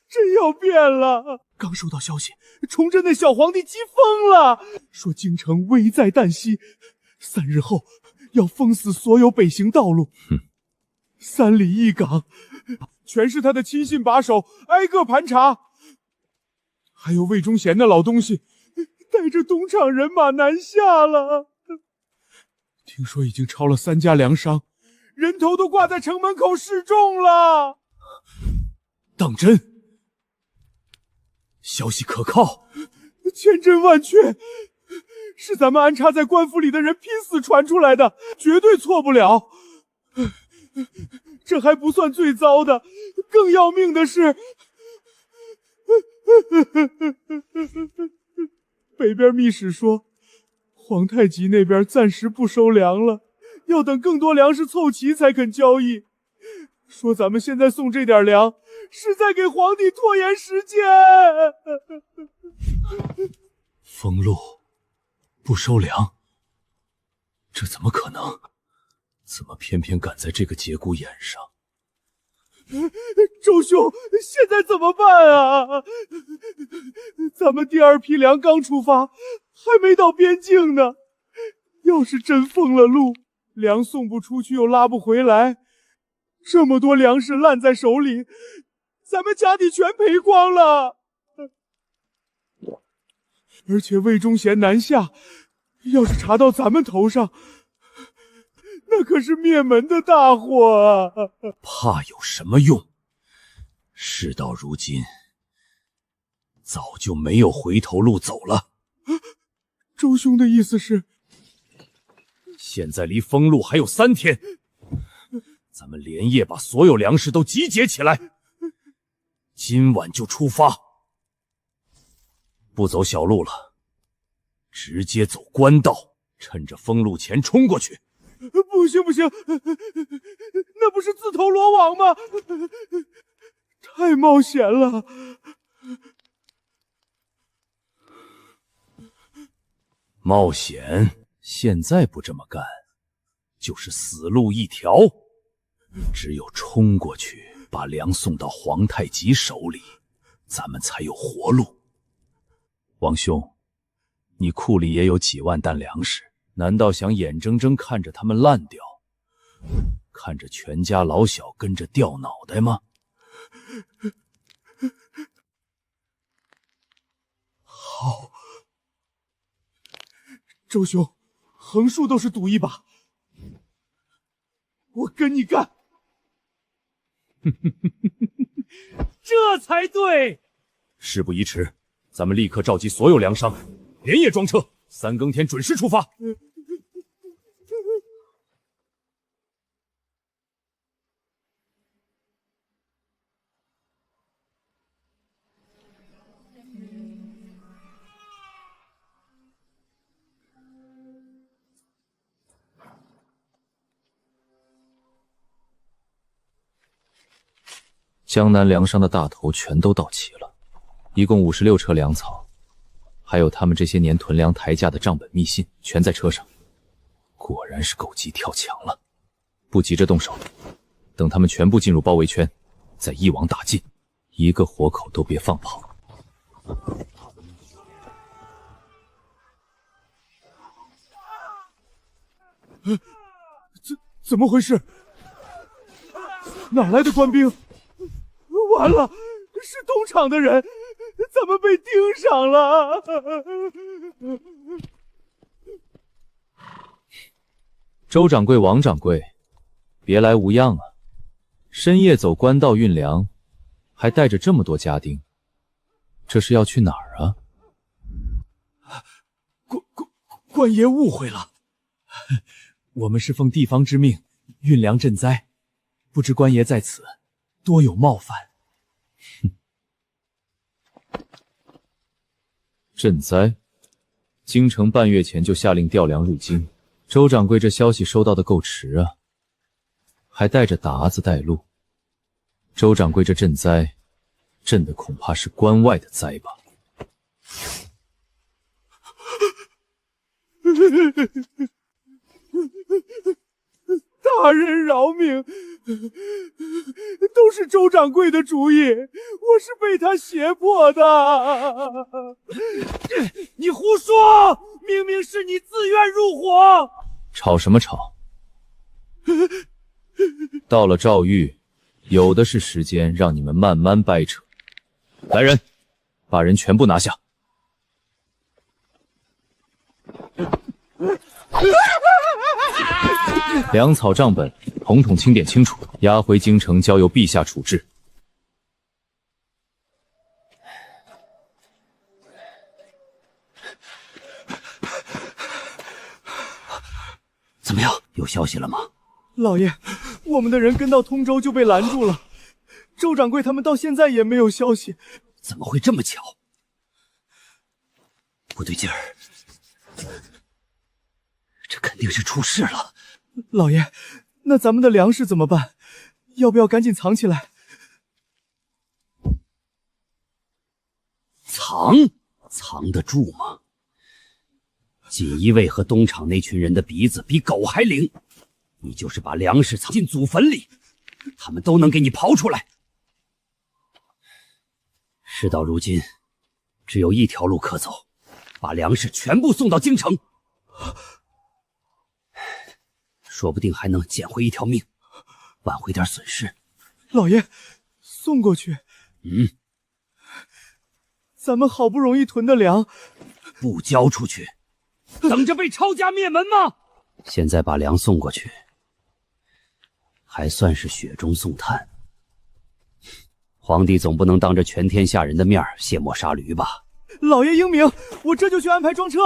真要变了。刚收到消息，崇祯的小皇帝急疯了，说京城危在旦夕，3日后要封死所有北行道路。3里一岗，全是他的亲信把守，挨个盘查。还有魏忠贤的老东西，带着东厂人马南下了。听说已经抄了3家粮商，人头都挂在城门口示众了。当真？消息可靠？千真万确，是咱们安插在官府里的人拼死传出来的，绝对错不了。这还不算最糟的，更要命的是，北边密使说，皇太极那边暂时不收粮了，要等更多粮食凑齐才肯交易。说咱们现在送这点粮，是在给皇帝拖延时间。封路，不收粮，这怎么可能？怎么偏偏赶在这个节骨眼上？周兄，现在怎么办啊？咱们第2批粮刚出发，还没到边境呢。要是真封了路，粮送不出去又拉不回来，这么多粮食烂在手里，咱们家底全赔光了。而且魏忠贤南下，要是查到咱们头上，那可是灭门的大祸啊！怕有什么用？事到如今，早就没有回头路走了。周兄的意思是，现在离封路还有3天，咱们连夜把所有粮食都集结起来，今晚就出发，不走小路了，直接走官道，趁着封路前冲过去。不行不行，那不是自投罗网吗？太冒险了。冒险？现在不这么干，就是死路一条。只有冲过去，把粮送到皇太极手里，咱们才有活路。王兄，你库里也有几万担粮食，难道想眼睁睁看着他们烂掉，看着全家老小跟着掉脑袋吗？好，周兄，横竖都是赌一把，我跟你干。这才对。事不宜迟，咱们立刻召集所有粮商，连夜装车，3更天准时出发。江南粮商的大头全都到齐了，一共56车粮草，还有他们这些年囤粮抬价的账本密信，全在车上。果然是狗急跳墙了，不急着动手，等他们全部进入包围圈，再一网打尽，一个活口都别放跑。怎么回事？哪来的官兵？完了，是东厂的人，咱们被盯上了。周掌柜、王掌柜，别来无恙啊！深夜走官道运粮，还带着这么多家丁，这是要去哪儿啊？官爷误会了，我们是奉地方之命运粮赈灾，不知官爷在此，多有冒犯。赈灾，京城半月前就下令调粮入京，周掌柜这消息收到的够迟啊，还带着达子带路。周掌柜这赈灾，赈的恐怕是关外的灾吧。大人饶命，都是周掌柜的主意，我是被他胁迫的。你胡说，明明是你自愿入伙。吵什么吵？到了诏狱，有的是时间让你们慢慢掰扯。来人，把人全部拿下。粮草账本统统清点清楚，押回京城，交由陛下处置。怎么样？有消息了吗？老爷，我们的人跟到通州就被拦住了，周掌柜他们到现在也没有消息。怎么会这么巧？不对劲儿，这肯定是出事了。老爷，那咱们的粮食怎么办？要不要赶紧藏起来？藏得住吗？锦衣卫和东厂那群人的鼻子比狗还灵，你就是把粮食藏进祖坟里，他们都能给你刨出来。事到如今，只有一条路可走，把粮食全部送到京城，说不定还能捡回一条命，挽回点损失。老爷，送过去。咱们好不容易囤的粮，不交出去，等着被抄家灭门吗？现在把粮送过去，还算是雪中送炭。皇帝总不能当着全天下人的面卸磨杀驴吧？老爷英明，我这就去安排装车。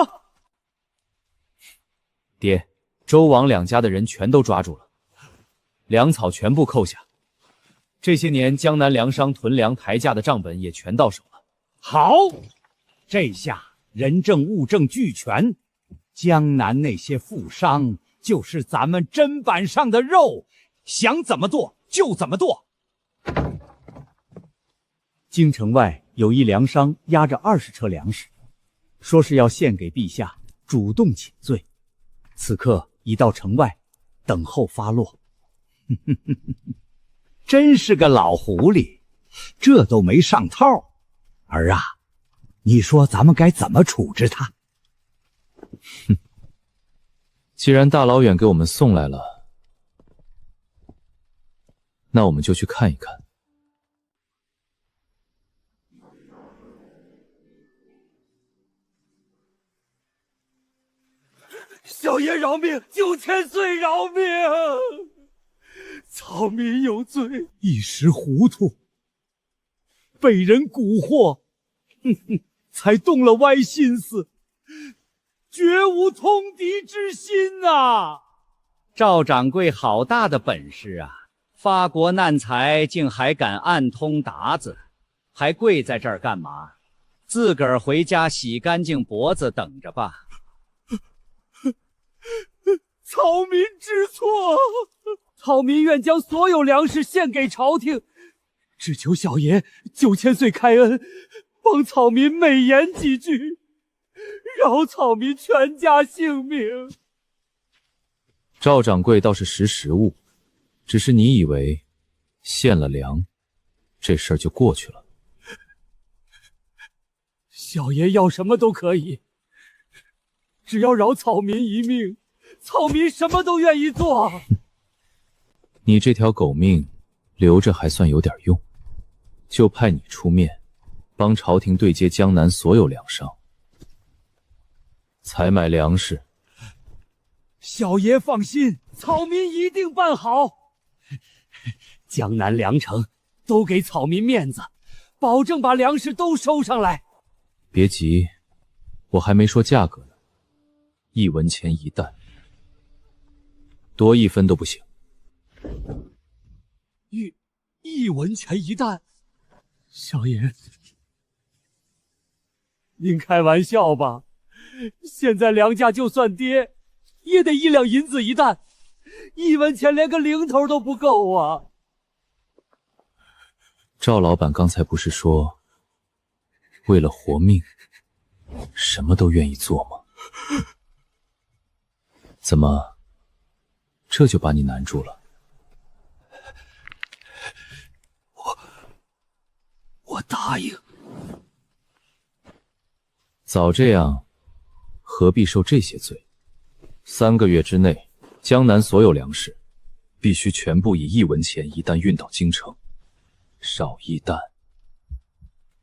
爹，周王两家的人全都抓住了，粮草全部扣下。这些年江南粮商囤粮抬价的账本也全到手了。好，这下人证物证俱全，江南那些富商就是咱们砧板上的肉，想怎么剁就怎么剁。京城外有一粮商押着20车粮食，说是要献给陛下，主动请罪。此刻已到城外，等候发落。真是个老狐狸，这都没上套。儿啊，你说咱们该怎么处置他？既然大老远给我们送来了，那我们就去看一看。小爷饶命，9000岁饶命！草民有罪，一时糊涂，被人蛊惑，才动了歪心思，绝无通敌之心呐！赵掌柜好大的本事啊！发国难财，竟还敢暗通达子，还跪在这儿干嘛？自个儿回家洗干净脖子等着吧。草民知错，草民愿将所有粮食献给朝廷，只求小爷9000岁开恩，帮草民美言几句，饶草民全家性命。赵掌柜倒是识时务，只是你以为献了粮，这事儿就过去了？小爷要什么都可以，只要饶草民一命，草民什么都愿意做。你这条狗命留着还算有点用，就派你出面，帮朝廷对接江南所有粮商，采买粮食。小爷放心，草民一定办好。江南粮城都给草民面子，保证把粮食都收上来。别急，我还没说价格呢，1文钱1担，多1分都不行。1文钱1担。小爷，您开玩笑吧？现在粮价就算跌，也得1两银子1担，1文钱连个零头都不够啊！赵老板刚才不是说，为了活命，什么都愿意做吗？怎么，这就把你难住了？我答应。早这样，何必受这些罪？3个月之内，江南所有粮食必须全部以1文钱1担运到京城，少1担，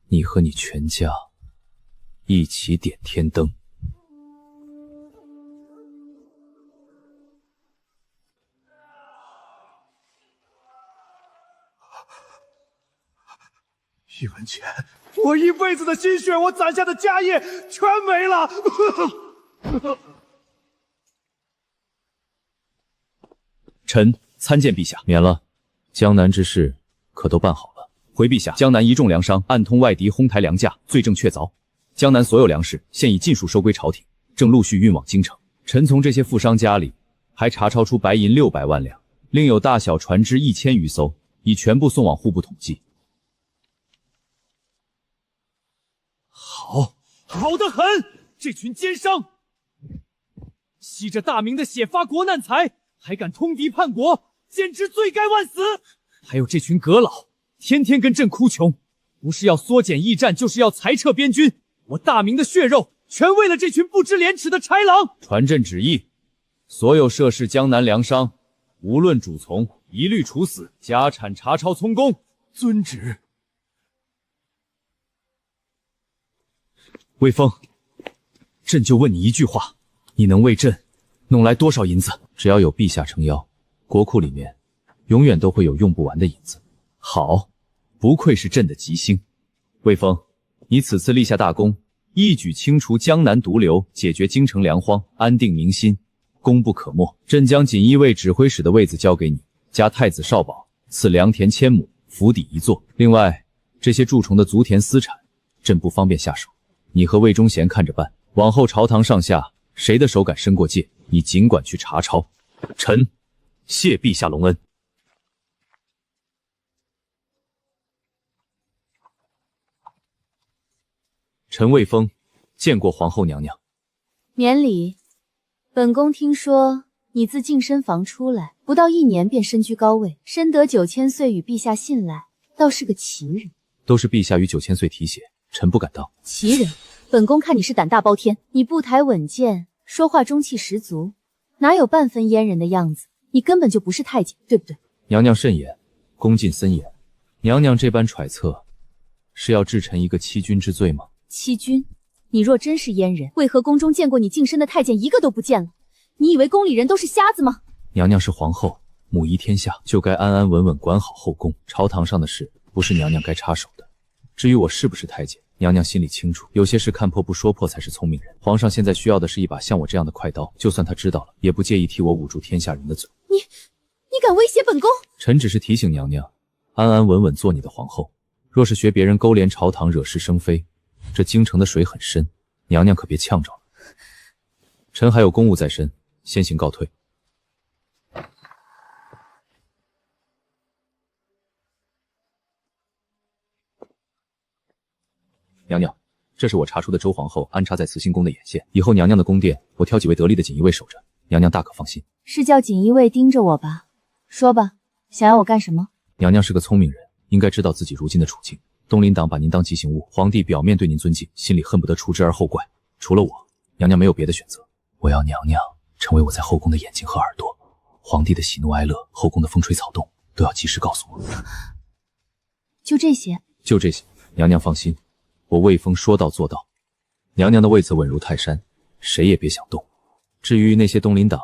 你和你全家一起点天灯。1文钱，我一辈子的心血，我攒下的家业全没了。臣参见陛下。免了，江南之事可都办好了。回陛下，江南一众粮商暗通外敌，哄抬粮价，罪证确凿。江南所有粮食现已尽数收归朝廷，正陆续运往京城。臣从这些富商家里还查抄出白银600万两，另有大小船只1000余艘，已全部送往户部统计。好得很！这群奸商吸着大明的血发国难财，还敢通敌叛国，简直罪该万死！还有这群阁老，天天跟朕哭穷，不是要缩减驿站，就是要裁撤边军。我大明的血肉，全为了这群不知廉耻的豺狼！传朕旨意，所有涉事江南粮商，无论主从，一律处死，家产查抄充公。遵旨。魏峰，朕就问你一句话，你能为朕弄来多少银子？只要有陛下撑腰，国库里面永远都会有用不完的银子。好，不愧是朕的吉星。魏峰，你此次立下大功，一举清除江南毒瘤，解决京城粮荒，安定民心，功不可没。朕将锦衣卫指挥使的位子交给你，加太子少保，赐良田1000亩，府邸1座。另外，这些蛀虫的族田私产，朕不方便下手。你和魏忠贤看着办，往后朝堂上下谁的手敢伸过界，你尽管去查抄。臣谢陛下隆恩。臣魏峰见过皇后娘娘。免礼。本宫听说你自净身房出来，不到1年便身居高位，深得9000岁与陛下信赖，倒是个奇人。都是陛下与9000岁提携，臣不敢当。奇人，本宫看你是胆大包天，你步抬稳健，说话中气十足，哪有半分阉人的样子？你根本就不是太监，对不对？娘娘慎言，恭敬森严。娘娘这般揣测，是要治臣一个欺君之罪吗？欺君？你若真是阉人，为何宫中见过你净身的太监一个都不见了？你以为宫里人都是瞎子吗？娘娘是皇后，母仪天下，就该安安稳稳管好后宫，朝堂上的事不是娘娘该插手的。至于我是不是太监，娘娘心里清楚，有些事看破不说破才是聪明人。皇上现在需要的是一把像我这样的快刀，就算他知道了，也不介意替我捂住天下人的嘴。你敢威胁本宫？臣只是提醒娘娘，安安稳稳做你的皇后。若是学别人勾连朝堂，惹是生非，这京城的水很深，娘娘可别呛着了。臣还有公务在身，先行告退。娘娘，这是我查出的周皇后安插在慈心宫的眼线，以后娘娘的宫殿，我挑几位得力的锦衣卫守着，娘娘大可放心。是叫锦衣卫盯着我吧？说吧，想要我干什么？娘娘是个聪明人，应该知道自己如今的处境。东林党把您当急行物，皇帝表面对您尊敬，心里恨不得除之而后怪。除了我，娘娘没有别的选择。我要娘娘成为我在后宫的眼睛和耳朵，皇帝的喜怒哀乐，后宫的风吹草动，都要及时告诉我。就这些？就这些。娘娘放心，我魏峰说到做到。娘娘的位子稳如泰山，谁也别想动。至于那些东林党，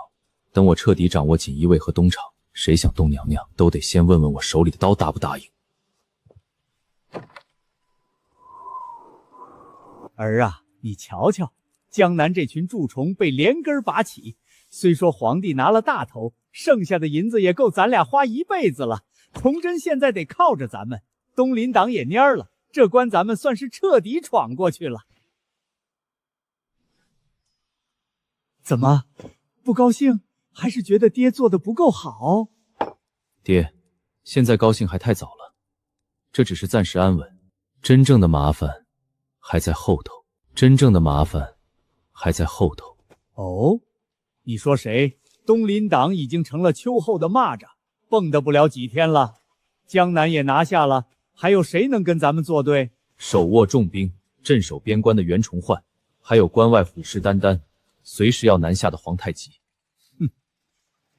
等我彻底掌握锦衣卫和东厂，谁想动娘娘，都得先问问我手里的刀答不答应。儿啊，你瞧瞧，江南这群蛀虫被连根拔起，虽说皇帝拿了大头，剩下的银子也够咱俩花一辈子了。崇祯现在得靠着咱们，东林党也蔫了，这关咱们算是彻底闯过去了。怎么，不高兴？还是觉得爹做的不够好？爹，现在高兴还太早了，这只是暂时安稳，真正的麻烦还在后头。真正的麻烦还在后头。哦，你说谁？东林党已经成了秋后的蚂蚱，蹦跶不了几天了。江南也拿下了，还有谁能跟咱们作对？手握重兵，镇守边关的袁崇焕，还有关外虎视眈眈，随时要南下的皇太极。哼，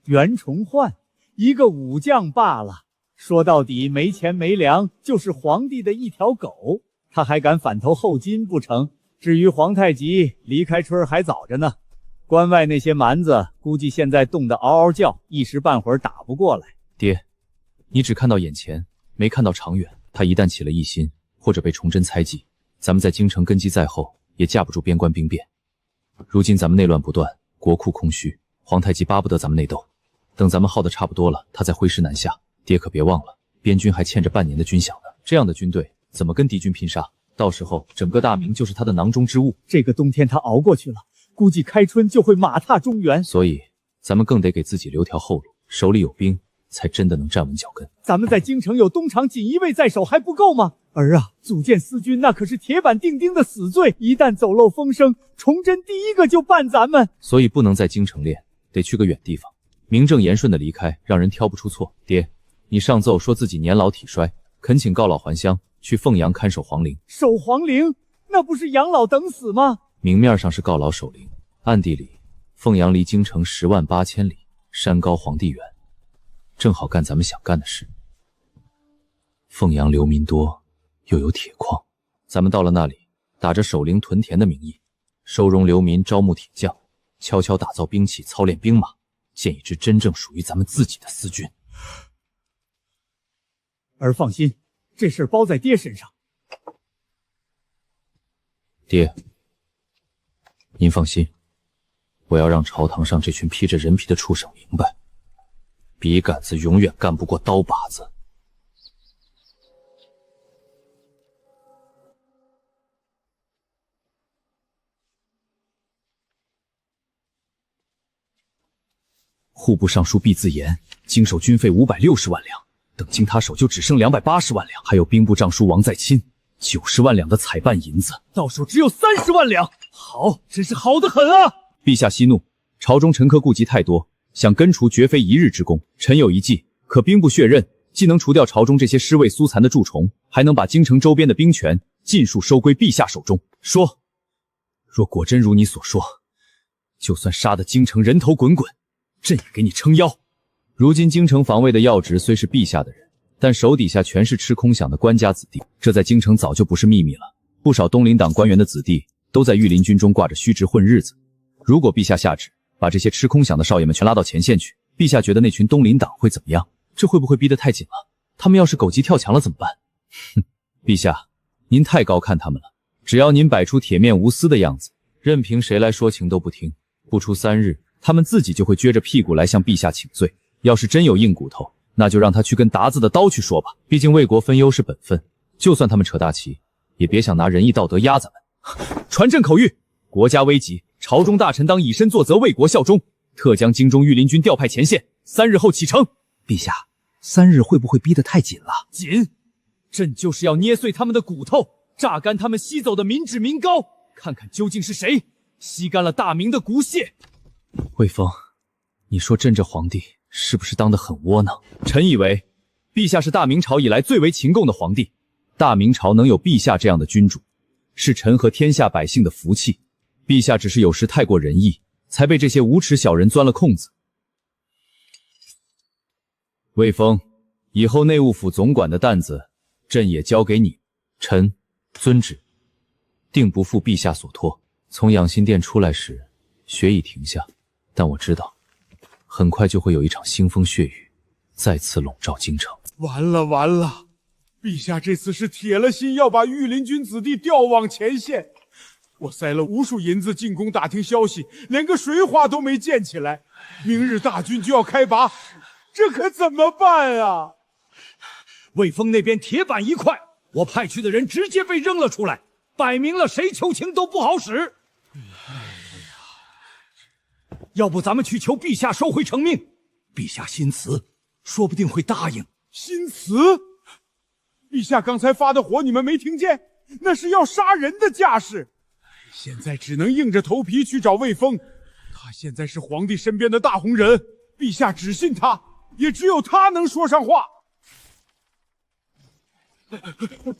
袁崇焕一个武将罢了，说到底没钱没粮，就是皇帝的一条狗，他还敢反投后金不成？至于皇太极，离开春还早着呢。关外那些蛮子，估计现在冻得嗷嗷叫，一时半会儿打不过来。爹，你只看到眼前，没看到长远。他一旦起了异心，或者被崇祯猜忌，咱们在京城根基在后，也架不住边关兵变。如今咱们内乱不断，国库空虚，皇太极巴不得咱们内斗。等咱们耗得差不多了，他再挥师南下。爹可别忘了，边军还欠着半年的军饷呢。这样的军队怎么跟敌军拼杀？到时候整个大明就是他的囊中之物。这个冬天他熬过去了，估计开春就会马踏中原。所以咱们更得给自己留条后路，手里有兵，才真的能站稳脚跟。咱们在京城有东厂锦衣卫在手还不够吗？儿啊，组建私军那可是铁板钉钉的死罪，一旦走漏风声，崇祯第一个就办咱们。所以不能在京城练，得去个远地方，名正言顺的离开，让人挑不出错。爹，你上奏说自己年老体衰，恳请告老还乡，去凤阳看守皇陵。守皇陵？那不是养老等死吗？明面上是告老守陵，暗地里，凤阳离京城108000里，山高皇帝远，正好干咱们想干的事。凤阳流民多，又有铁矿，咱们到了那里，打着守陵屯田的名义，收容流民，招募铁匠，悄悄打造兵器，操练兵马，建一支真正属于咱们自己的私军。儿放心，这事包在爹身上。爹，您放心，我要让朝堂上这群披着人皮的畜生明白，笔杆子永远干不过刀把子。户部尚书毕自言，经手军费560万两，等经他手就只剩280万两，还有兵部尚书王在钦90万两的采办银子，到手只有30万两。好，真是好得很啊！陛下息怒，朝中臣客顾及太多，想根除绝非一日之功。臣有一计，可兵不血刃，既能除掉朝中这些尸位苏残的蛀虫，还能把京城周边的兵权尽数收归陛下手中。说，若果真如你所说，就算杀得京城人头滚滚，朕也给你撑腰。如今京城防卫的要职虽是陛下的人，但手底下全是吃空饷的官家子弟，这在京城早就不是秘密了。不少东林党官员的子弟都在御林军中挂着虚职混日子。如果陛下下旨，把这些吃空饷的少爷们全拉到前线去，陛下觉得那群东林党会怎么样？这会不会逼得太紧了？他们要是狗急跳墙了怎么办？哼，陛下，您太高看他们了。只要您摆出铁面无私的样子，任凭谁来说情都不听。不出3日，他们自己就会撅着屁股来向陛下请罪。要是真有硬骨头，那就让他去跟达子的刀去说吧。毕竟为国分忧是本分，就算他们扯大旗，也别想拿仁义道德压咱们。传朕口谕，国家危急，朝中大臣当以身作则，为国效忠，特将京中御林军调派前线，3日后启程。陛下，3日会不会逼得太紧了？紧，朕就是要捏碎他们的骨头，榨干他们吸走的民脂民膏，看看究竟是谁吸干了大明的骨血。魏峰，你说朕这皇帝是不是当得很窝囊？臣以为，陛下是大明朝以来最为勤贡的皇帝，大明朝能有陛下这样的君主，是臣和天下百姓的福气。陛下只是有时太过仁义，才被这些无耻小人钻了空子。魏峰，以后内务府总管的担子，朕也交给你。臣遵旨，定不负陛下所托。从养心殿出来时，雪已停下，但我知道，很快就会有一场腥风血雨再次笼罩京城。完了完了，陛下这次是铁了心要把御林军子弟调往前线。我塞了无数银子进宫打听消息，连个水花都没溅起来。明日大军就要开拔，这可怎么办啊？魏峰那边铁板一块，我派去的人直接被扔了出来，摆明了谁求情都不好使。要不咱们去求陛下收回成命？陛下心慈，说不定会答应。心慈？陛下刚才发的火你们没听见？那是要杀人的架势。现在只能硬着头皮去找魏峰，他现在是皇帝身边的大红人，陛下只信他，也只有他能说上话。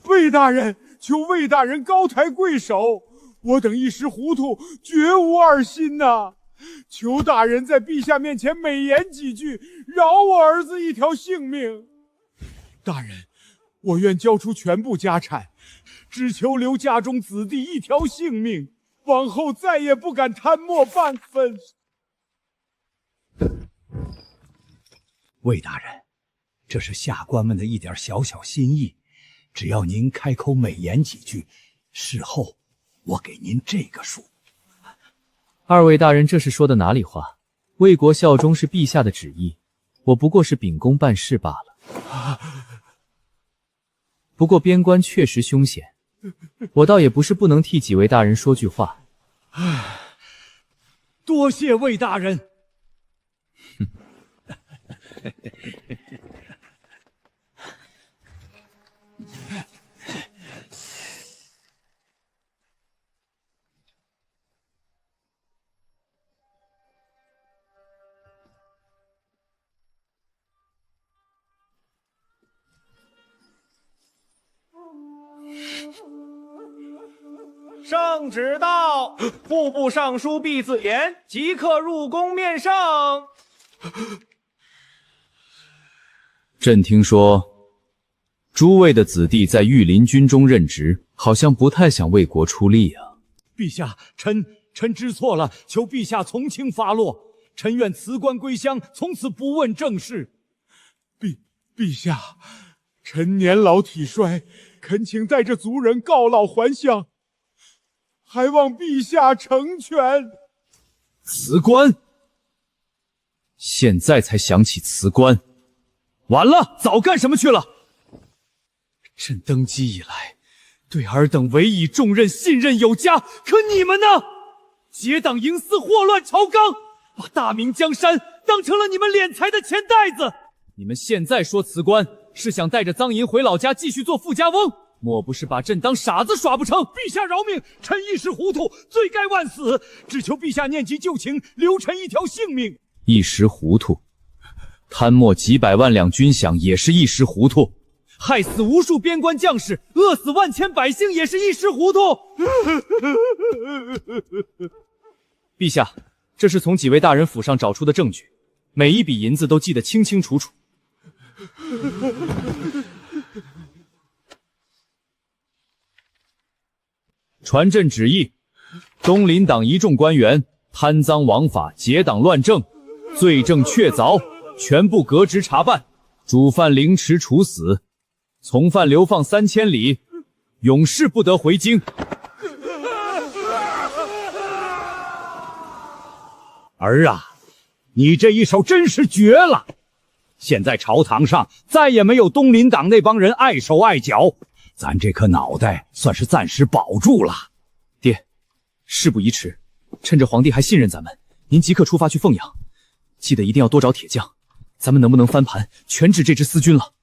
魏大人，求魏大人高抬贵手，我等一时糊涂，绝无二心呐！求大人在陛下面前美言几句，饶我儿子一条性命。大人，我愿交出全部家产，只求留家中子弟一条性命，往后再也不敢贪墨半分。魏大人，这是下官们的一点小小心意，只要您开口美言几句，事后我给您这个数。二位大人这是说的哪里话？为国效忠是陛下的旨意，我不过是秉公办事罢了。不过边关确实凶险，我倒也不是不能替几位大人说句话。多谢魏大人。圣旨到，户部尚书毕自严即刻入宫面圣。朕听说，诸位的子弟在御林军中任职，好像不太想为国出力啊。陛下，臣知错了，求陛下从轻发落。臣愿辞官归乡，从此不问政事。陛下，臣年老体衰，恳请带着族人告老还乡，还望陛下成全。辞官？现在才想起辞官？晚了，早干什么去了？朕登基以来，对尔等委以重任，信任有加，可你们呢？结党营私，祸乱朝纲，把大明江山当成了你们敛财的钱袋子。你们现在说辞官，是想带着赃银回老家继续做富家翁？莫不是把朕当傻子耍不成？陛下饶命，臣一时糊涂，罪该万死，只求陛下念及旧情，留臣一条性命。一时糊涂，贪墨几百万两军饷也是一时糊涂，害死无数边关将士，饿死万千百姓也是一时糊涂。陛下，这是从几位大人府上找出的证据，每一笔银子都记得清清楚楚。传朕旨意，东林党一众官员贪赃枉法、结党乱政，罪证确凿，全部革职查办，主犯凌迟处死，从犯流放3000里，永世不得回京。儿啊，你这一手真是绝了！现在朝堂上再也没有东林党那帮人碍手碍脚，咱这颗脑袋算是暂时保住了。爹，事不宜迟，趁着皇帝还信任咱们，您即刻出发去凤阳，记得一定要多找铁匠。咱们能不能翻盘，全指这支私军了。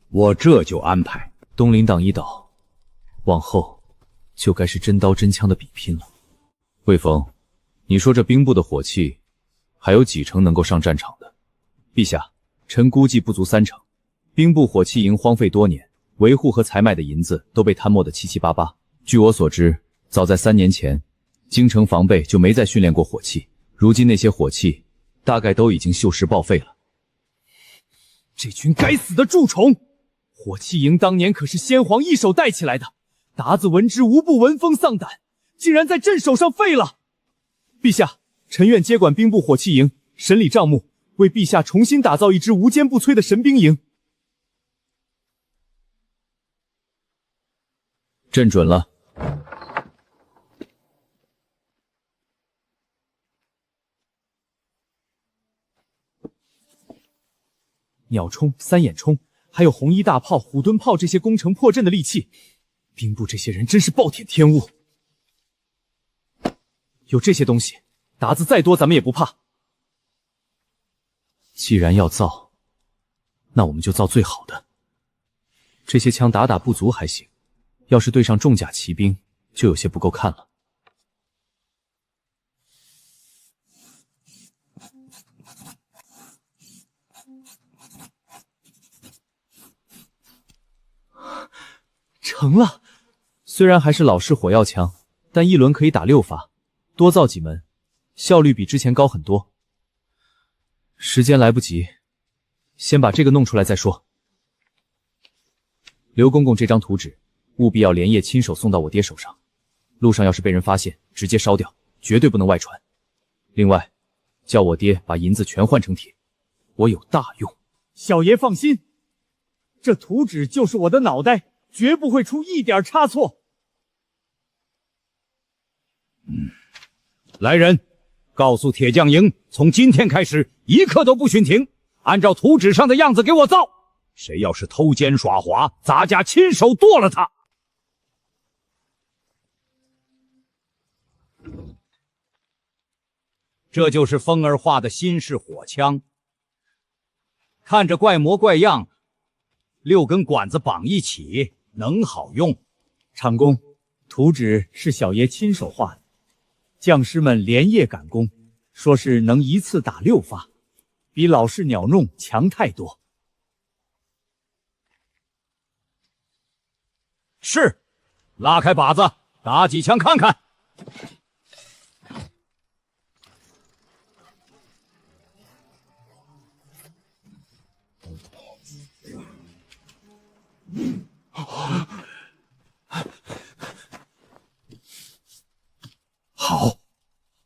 我这就安排。东林党一倒，往后就该是真刀真枪的比拼了。魏峰，你说这兵部的火器还有几成能够上战场的？陛下，臣估计不足3成。兵部火器营荒废多年，维护和采买的银子都被贪墨得七七八八。据我所知，早在3年前，京城防备就没再训练过火器，如今那些火器大概都已经锈蚀报废了。这群该死的蛀虫！火器营当年可是先皇一手带起来的，鞑子闻之无不闻风丧胆，竟然在朕手上废了。陛下，臣愿接管兵部火器营，审理账目，为陛下重新打造一支无坚不摧的神兵营。朕准了。鸟冲、三眼冲，还有红衣大炮、虎蹲炮这些攻城破阵的利器。兵部这些人真是暴殄天物。有这些东西，鞑子再多咱们也不怕。既然要造，那我们就造最好的。这些枪打不足还行，要是对上重甲骑兵，就有些不够看了。成了，虽然还是老式火药枪，但一轮可以打6发，多造几门，效率比之前高很多。时间来不及，先把这个弄出来再说。刘公公这张图纸，务必要连夜亲手送到我爹手上，路上要是被人发现，直接烧掉，绝对不能外传。另外，叫我爹把银子全换成铁，我有大用。小爷放心，这图纸就是我的脑袋，绝不会出一点差错。来人，告诉铁匠营，从今天开始，一刻都不许停，按照图纸上的样子给我造。谁要是偷奸耍滑，咱家亲手剁了他。这就是风儿画的新式火枪，看着怪模怪样，6根管子绑一起，能好用。长工，图纸是小爷亲手画的，将士们连夜赶工，说是能一次打6发，比老式鸟弄强太多。是，拉开靶子，打几枪看看。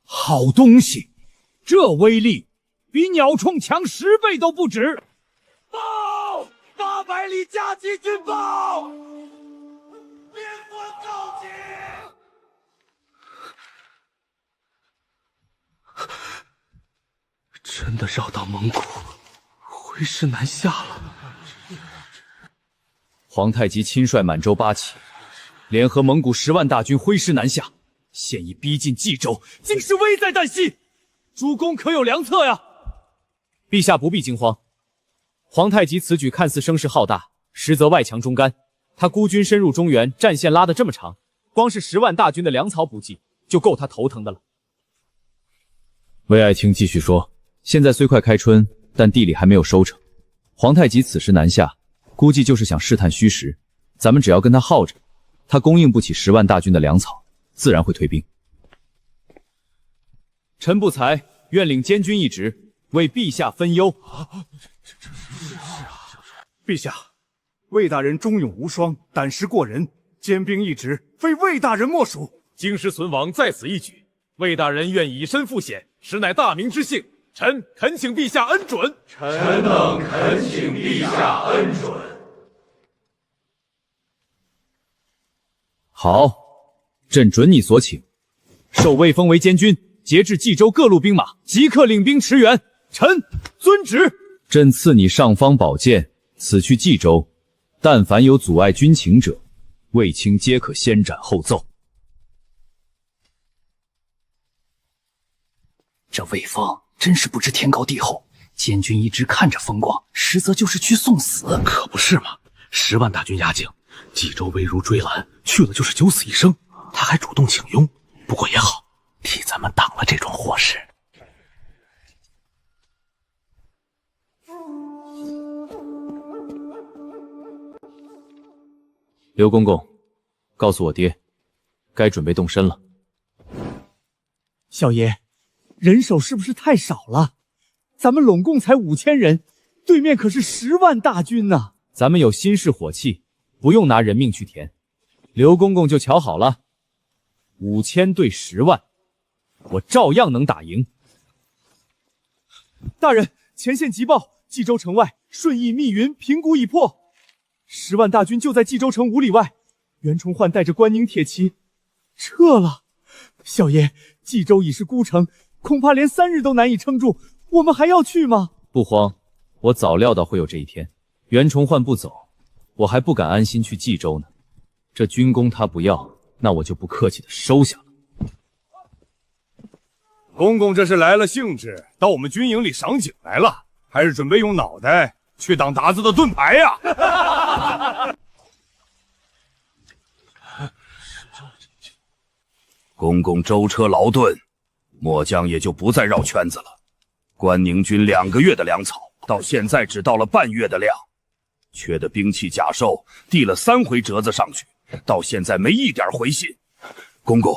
好东西，这威力比鸟冲强10倍都不止。报！800里加急军报！边关告急！真的绕到蒙古，挥师南下了。皇太极亲率满洲8旗，联合蒙古10万大军挥师南下，现已逼近冀州，竟是危在旦夕。主公可有良策呀？陛下不必惊慌，皇太极此举看似声势浩大，实则外强中干。他孤军深入中原，战线拉得这么长，光是10万大军的粮草补给就够他头疼的了。魏爱卿继续说，现在虽快开春，但地里还没有收成。皇太极此时南下，估计就是想试探虚实。咱们只要跟他耗着，他供应不起10万大军的粮草，自然会退兵。臣不才，愿领监军一职，为陛下分忧。陛下，魏大人忠勇无双，胆识过人，兼兵一职，非魏大人莫属。京师存亡在此一举，魏大人愿以身赴险，实乃大明之幸。臣恳请陛下恩准。臣等恳请陛下恩准。好，朕准你所请，授魏封为监军，节制冀州各路兵马，即刻领兵驰援。臣遵旨。朕赐你尚方宝剑，此去冀州，但凡有阻碍军情者，卫青皆可先斩后奏。这魏峰真是不知天高地厚，监军一直看着风光，实则就是去送死。可不是嘛，10万大军压境，冀州危如追拦，去了就是九死一生。他还主动请缨，不过也好，替咱们挡了这桩祸事。刘公公，告诉我爹，该准备动身了。小爷，人手是不是太少了？咱们拢共才5000人，对面可是10万大军呢。咱们有新式火器，不用拿人命去填。刘公公就瞧好了，5000对10万，我照样能打赢。大人，前线急报，冀州城外顺义密云平谷已破，10万大军就在冀州城5里外。袁崇焕带着关宁铁骑撤了。小爷，冀州已是孤城，恐怕连3日都难以撑住，我们还要去吗？不慌，我早料到会有这一天。袁崇焕不走，我还不敢安心去冀州呢。这军功他不要，那我就不客气的收下了。公公这是来了兴致，到我们军营里赏景来了，还是准备用脑袋去当达子的盾牌呀？公公舟车劳顿，末将也就不再绕圈子了。关宁军2个月的粮草，到现在只到了半月的量，缺的兵器甲兽递了3回折子上去，到现在没一点回信。公公，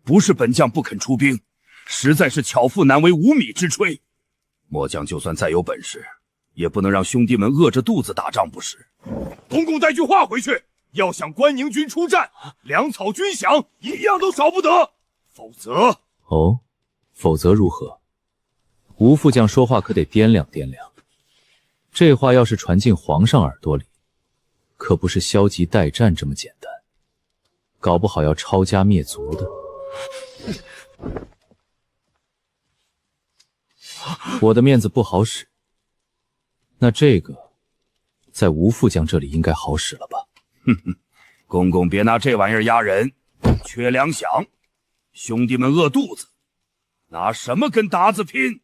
不是本将不肯出兵，实在是巧妇难为无米之炊。末将就算再有本事，也不能让兄弟们饿着肚子打仗不是。公公带句话回去，要想关宁军出战，粮草军饷一样都少不得，否则……哦，否则如何？吴副将说话可得掂量掂量，这话要是传进皇上耳朵里，可不是消极待战这么简单，搞不好要抄家灭族的。我的面子不好使，那这个在吴副将这里应该好使了吧？哼哼，公公别拿这玩意儿压人，缺粮饷，兄弟们饿肚子，拿什么跟达子拼？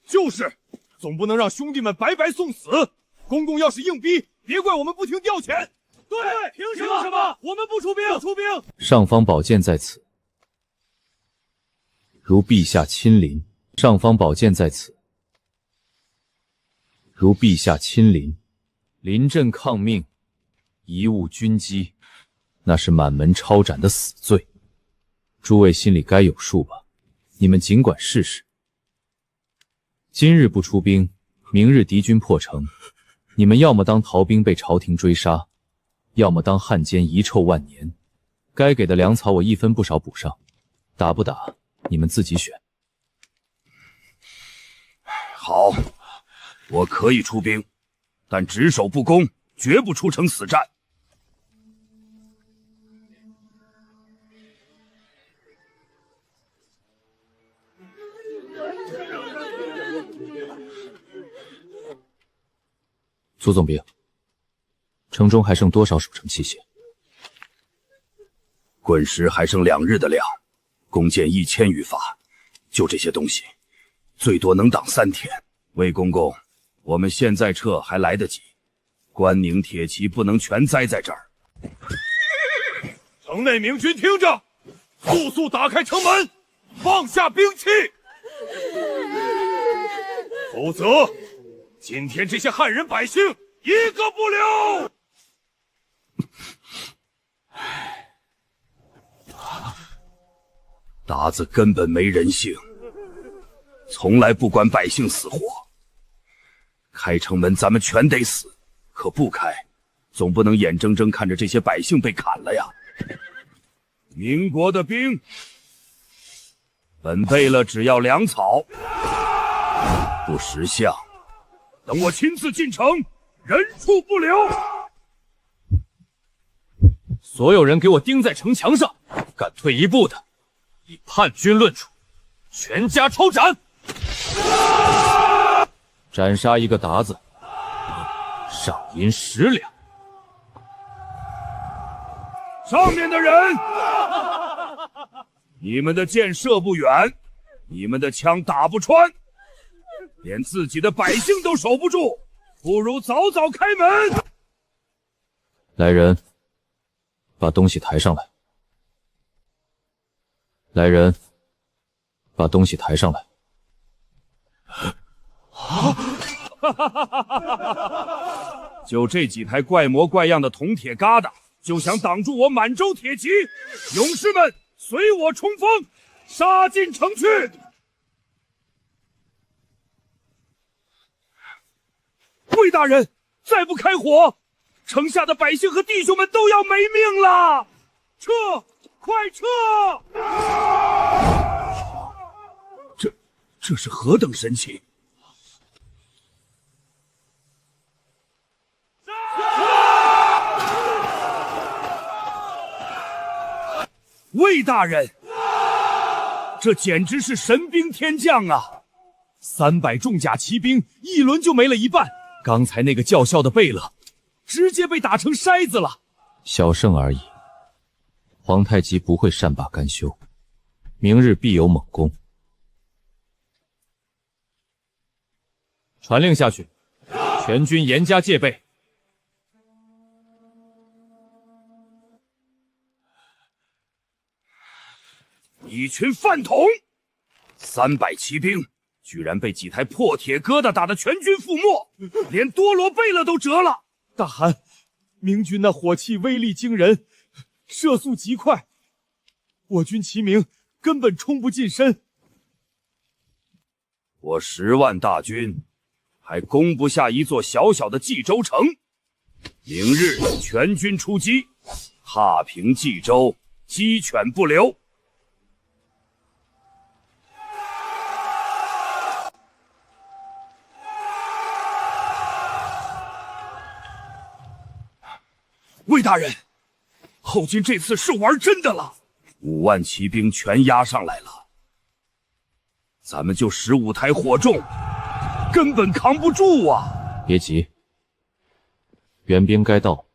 就是，总不能让兄弟们白白送死。公公要是硬逼，别怪我们不听调遣。对，凭什么？我们不出兵，出兵！尚方宝剑在此，如陛下亲临。尚方宝剑在此，如陛下亲临。临阵抗命，贻误军机，那是满门抄斩的死罪。诸位心里该有数吧？你们尽管试试。今日不出兵，明日敌军破城，你们要么当逃兵被朝廷追杀，要么当汉奸遗臭万年。该给的粮草我一分不少补上，打不打你们自己选。好，我可以出兵，但只守不攻，绝不出城死战。苏总兵，城中还剩多少守城器械？滚石还剩2日的量，弓箭1000余发，就这些东西，最多能挡3天。魏公公，我们现在撤还来得及，关宁铁骑不能全栽在这儿。城内明军听着，速速打开城门，放下兵器，否则今天这些汉人百姓一个不留！达子根本没人性，从来不管百姓死活。开城门咱们全得死，可不开，总不能眼睁睁看着这些百姓被砍了呀。民国的兵，本贝勒只要粮草，不识相。等我亲自进城，人畜不留。所有人给我盯在城墙上，敢退一步的，以叛军论处，全家抄斩。斩杀一个达子，赏银10两。上面的人，你们的箭射不远，你们的枪打不穿，连自己的百姓都守不住，不如早早开门。来人，把东西抬上来。来人，把东西抬上来。就这几台怪模怪样的铜铁疙瘩，就想挡住我满洲铁骑？勇士们，随我冲锋，杀进城去！魏大人，再不开火，城下的百姓和弟兄们都要没命了！撤，快撤！这是何等神奇！魏大人，这简直是神兵天将啊！300重甲骑兵，一轮就没了一半，刚才那个叫嚣的贝勒，直接被打成筛子了。小胜而已，皇太极不会善罢甘休，明日必有猛攻。传令下去，全军严加戒备。一群饭桶！300骑兵居然被几台破铁疙瘩打得全军覆没，连多罗贝勒都折了。大汗，明军那火器威力惊人，射速极快，我军骑兵根本冲不进身。我10万大军还攻不下一座小小的冀州城，明日全军出击，踏平冀州，鸡犬不留。魏大人，后金这次是玩真的了，5万骑兵全压上来了，咱们就15台火重，根本扛不住啊！别急，援兵该到。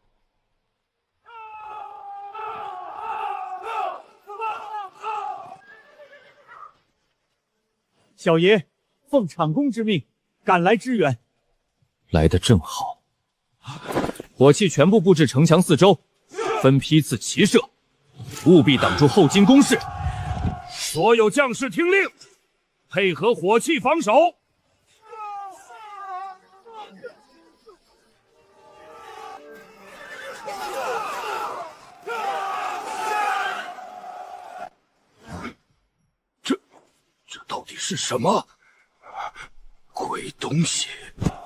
小爷奉长公之命赶来支援，来得正好。火器全部布置城墙四周，分批次齐射，务必挡住后金攻势。所有将士听令，配合火器防守。这到底是什么鬼东西？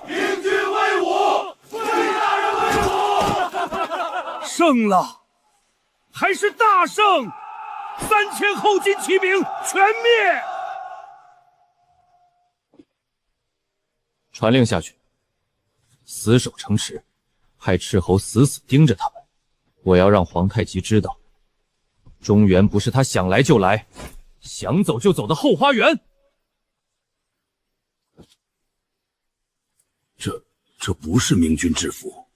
明军威武！魏大人威武！胜了，还是大胜！3000后金骑兵全灭！传令下去，死守城池，派斥候死死盯着他们。我要让皇太极知道，中原不是他想来就来，想走就走的后花园。这不是明军制服，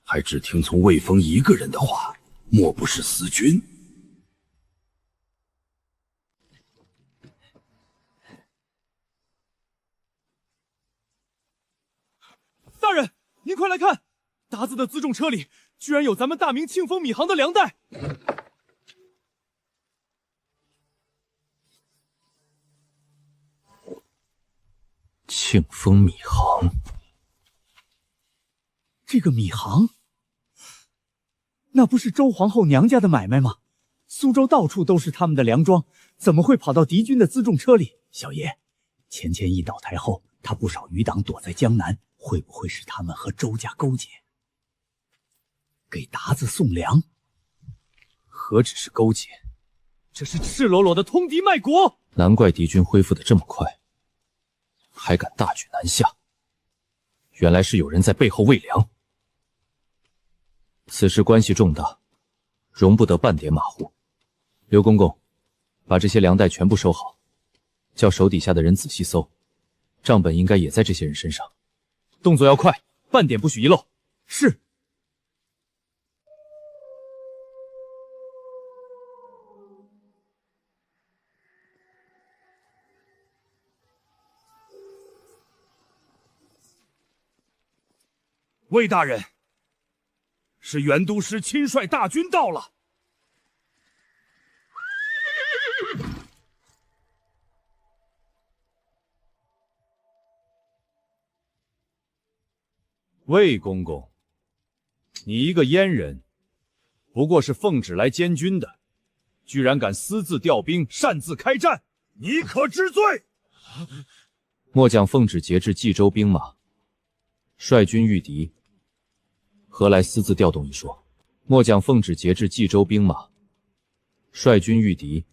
还只听从魏峰一个人的话，莫不是私军？大人，您快来看，达子的辎重车里居然有咱们大明庆丰米行的粮袋。庆丰米行，这个米行，那不是周皇后娘家的买卖吗？苏州到处都是他们的粮庄，怎么会跑到敌军的辎重车里？小爷，钱谦益倒台后，他不少余党躲在江南，会不会是他们和周家勾结，给达子送粮？何止是勾结，这是赤裸裸的通敌卖国！难怪敌军恢复得这么快，还敢大举南下，原来是有人在背后喂粮。此事关系重大，容不得半点马虎。刘公公，把这些粮袋全部收好，叫手底下的人仔细搜，账本应该也在这些人身上。动作要快，半点不许遗漏。是。魏大人，是元都师亲率大军到了。魏公公，你一个阉人，不过是奉旨来监军的，居然敢私自调兵，擅自开战，你可知罪？末将奉旨节制冀州兵马，率军御敌，何来私自调动一说？末将奉旨节制冀州兵马，率军御敌，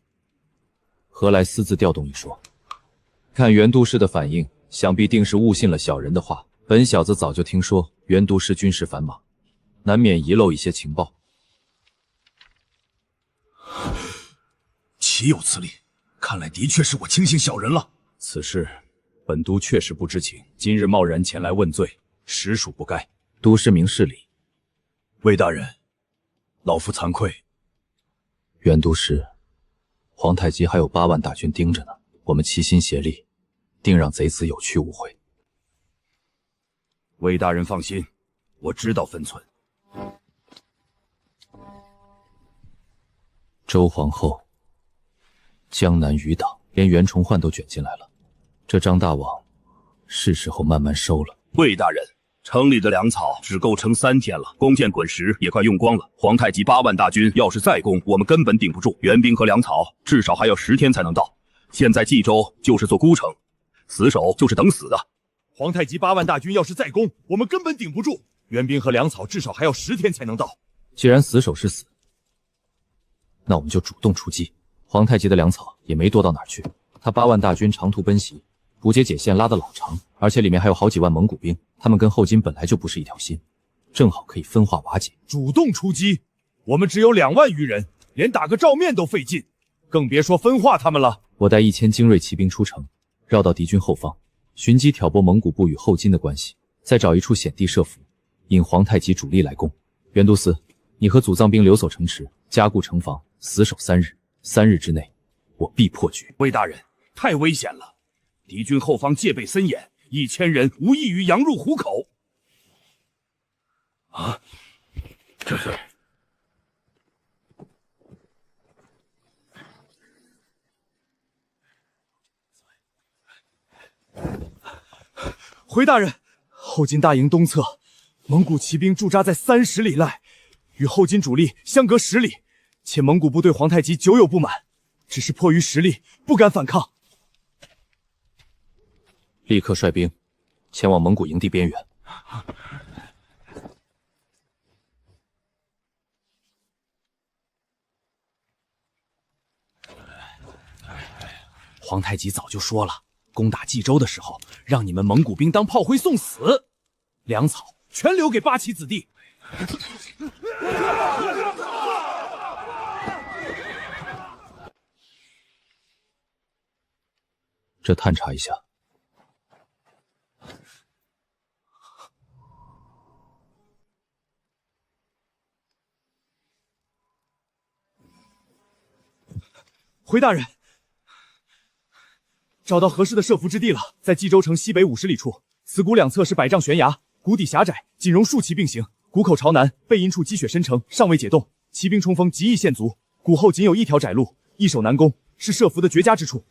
何来私自调动一说？看元都师的反应，想必定是误信了小人的话。本小子早就听说元都师军事繁忙，难免遗漏一些情报。岂有此理！看来的确是我轻信小人了。此事本都确实不知情，今日贸然前来问罪，实属不该。都师明事理。魏大人，老夫惭愧。袁都师，皇太极还有8万大军盯着呢，我们齐心协力，定让贼子有去无回。魏大人放心，我知道分寸。周皇后，江南余党，连袁崇焕都卷进来了，这张大网是时候慢慢收了。魏大人，城里的粮草只够撑3天了，弓箭滚石也快用光了。皇太极8万大军要是再攻，我们根本顶不住。援兵和粮草至少还要10天才能到。现在冀州就是座孤城，死守就是等死的。皇太极8万大军要是再攻，我们根本顶不住。援兵和粮草至少还要10天才能到。既然死守是死，那我们就主动出击。皇太极的粮草也没多到哪儿去，他8万大军长途奔袭，补给解线拉得老长，而且里面还有好几万蒙古兵，他们跟后金本来就不是一条心，正好可以分化瓦解。主动出击，我们只有2万余人，连打个照面都费劲，更别说分化他们了。我带1000精锐骑兵出城，绕到敌军后方，寻机挑拨蒙古部与后金的关系，再找一处险地设伏，引皇太极主力来攻。袁都司，你和祖藏兵留守城池，加固城防，死守3日。3日之内，我必破局。魏大人，太危险了，敌军后方戒备森严，1000人无异于羊入虎口。啊，这是……回大人，后金大营东侧，蒙古骑兵驻扎在30里外，与后金主力相隔10里，且蒙古部对皇太极久有不满，只是迫于实力，不敢反抗。立刻率兵前往蒙古营地边缘。皇太极早就说了，攻打冀州的时候，让你们蒙古兵当炮灰送死，粮草全留给8旗子弟。这探查一下。回大人，找到合适的设伏之地了，在冀州城西北50里处，此谷两侧是百丈悬崖，谷底狭窄，仅容数骑并行。谷口朝南，背阴处积雪深城，尚未解冻，骑兵冲锋极易陷足。谷后仅有一条窄路，易守难攻，是设伏的绝佳之处。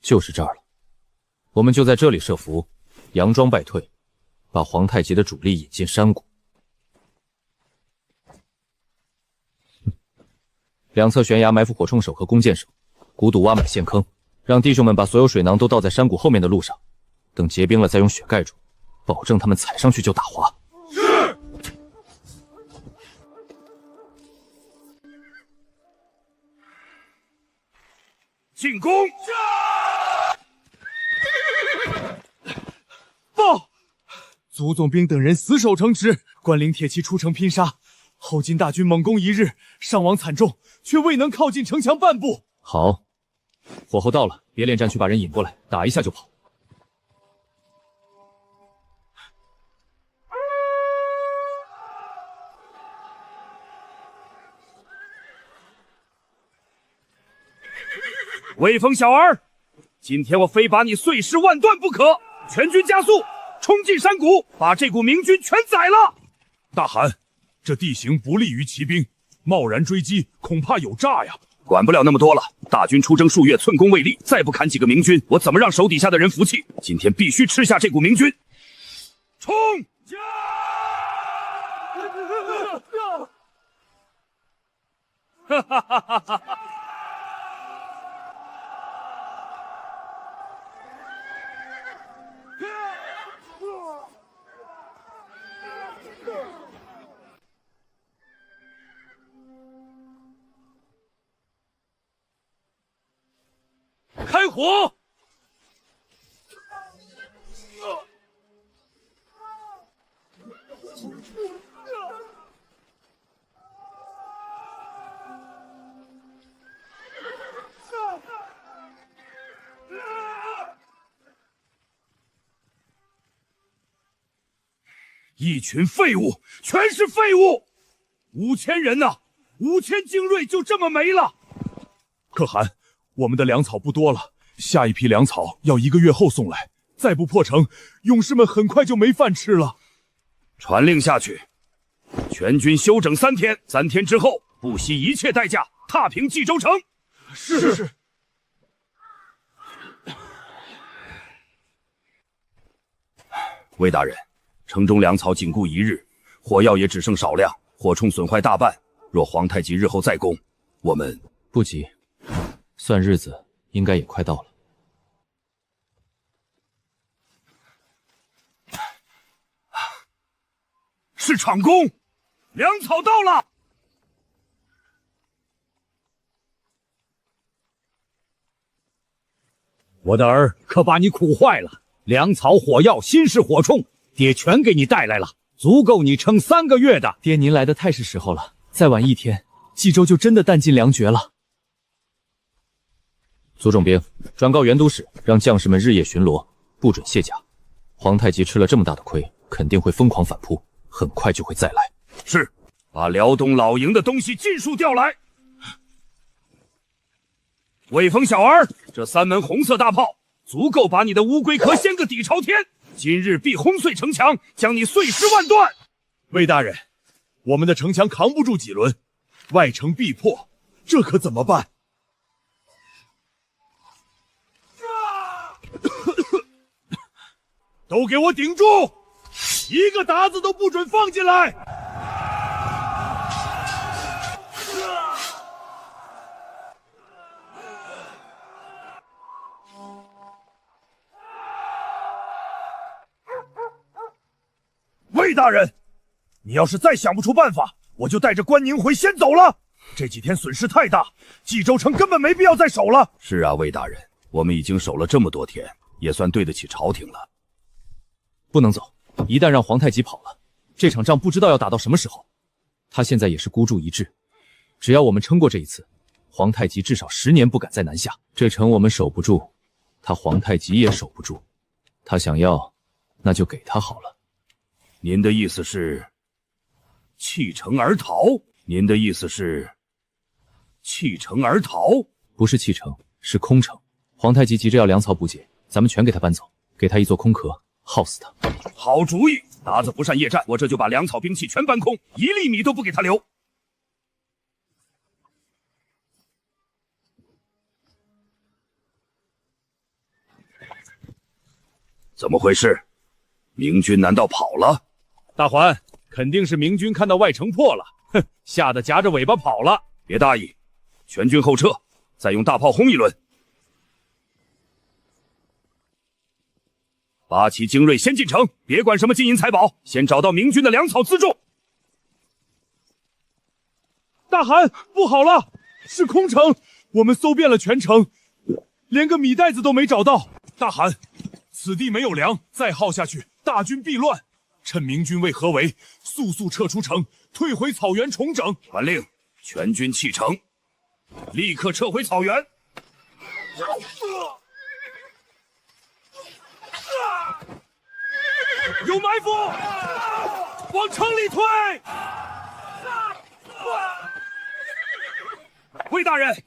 就是这儿了，我们就在这里设伏，佯装败退，把皇太极的主力引进山谷。两侧悬崖埋伏火铳手和弓箭手，谷堵挖满陷坑，让弟兄们把所有水囊都倒在山谷后面的路上，等结冰了再用雪盖住，保证他们踩上去就打滑。是。进攻！报！祖总兵等人死守城池，关灵铁骑出城拼杀。后金大军猛攻1日，伤亡惨重，却未能靠近城墙半步。好，火候到了，别恋战区把人引过来，打一下就跑。威风小儿，今天我非把你碎尸万段不可！全军加速，冲进山谷，把这股明军全宰了！大汗，这地形不利于骑兵，贸然追击恐怕有诈呀！管不了那么多了，大军出征数月，寸功未立，再不砍几个明军，我怎么让手底下的人服气？今天必须吃下这股明军！冲！哈哈哈哈哈！开火！一群废物，全是废物！5000人呐，5000精锐就这么没了。可汗，我们的粮草不多了，下一批粮草要1个月后送来，再不破城，勇士们很快就没饭吃了。传令下去，全军休整3天，3天之后不惜一切代价踏平冀州城。是。魏大人，城中粮草仅顾1日，火药也只剩少量，火铳损坏大半。若皇太极日后再攻，我们不急，算日子应该也快到了。是场攻，粮草到了。我的儿可把你苦坏了，粮草、火药、新式火铳，爹全给你带来了，足够你撑3个月的。爹，您来的太是时候了，再晚1天，冀州就真的弹尽粮绝了。苏重兵，转告袁都使，让将士们日夜巡逻，不准卸甲。皇太极吃了这么大的亏，肯定会疯狂反扑，很快就会再来。是，把辽东老营的东西尽数调来。魏峰小儿，这3门红色大炮足够把你的乌龟壳掀个底朝天。今日必轰碎城墙，将你碎尸万段。魏大人，我们的城墙扛不住几轮，外城必破，这可怎么办？都给我顶住！一个鞑子都不准放进来！魏大人，你要是再想不出办法，我就带着关宁回先走了。这几天损失太大，冀州城根本没必要再守了。是啊，魏大人，我们已经守了这么多天，也算对得起朝廷了。不能走，一旦让皇太极跑了，这场仗不知道要打到什么时候。他现在也是孤注一掷，只要我们撑过这一次，皇太极至少10年不敢再南下。这城我们守不住，他皇太极也守不住。他想要，那就给他好了。您的意思是弃城而逃？您的意思是弃城而逃？不是弃城，是空城。皇太极急着要粮草补给，咱们全给他搬走，给他一座空壳，耗死他。好主意！鞑子不善夜战，我这就把粮草兵器全搬空，1粒米都不给他留。怎么回事？明军难道跑了？大环，肯定是明军看到外城破了，哼，吓得夹着尾巴跑了。别大意，全军后撤，再用大炮轰一轮。8旗精锐先进城，别管什么金银财宝，先找到明军的粮草辎重。大汗，不好了，是空城！我们搜遍了全城，连个米袋子都没找到。大汗，此地没有粮，再耗下去，大军必乱。趁明军未合围，速速撤出城，退回草原重整。传令，全军弃城，立刻撤回草原。有埋伏，往城里退。魏大人，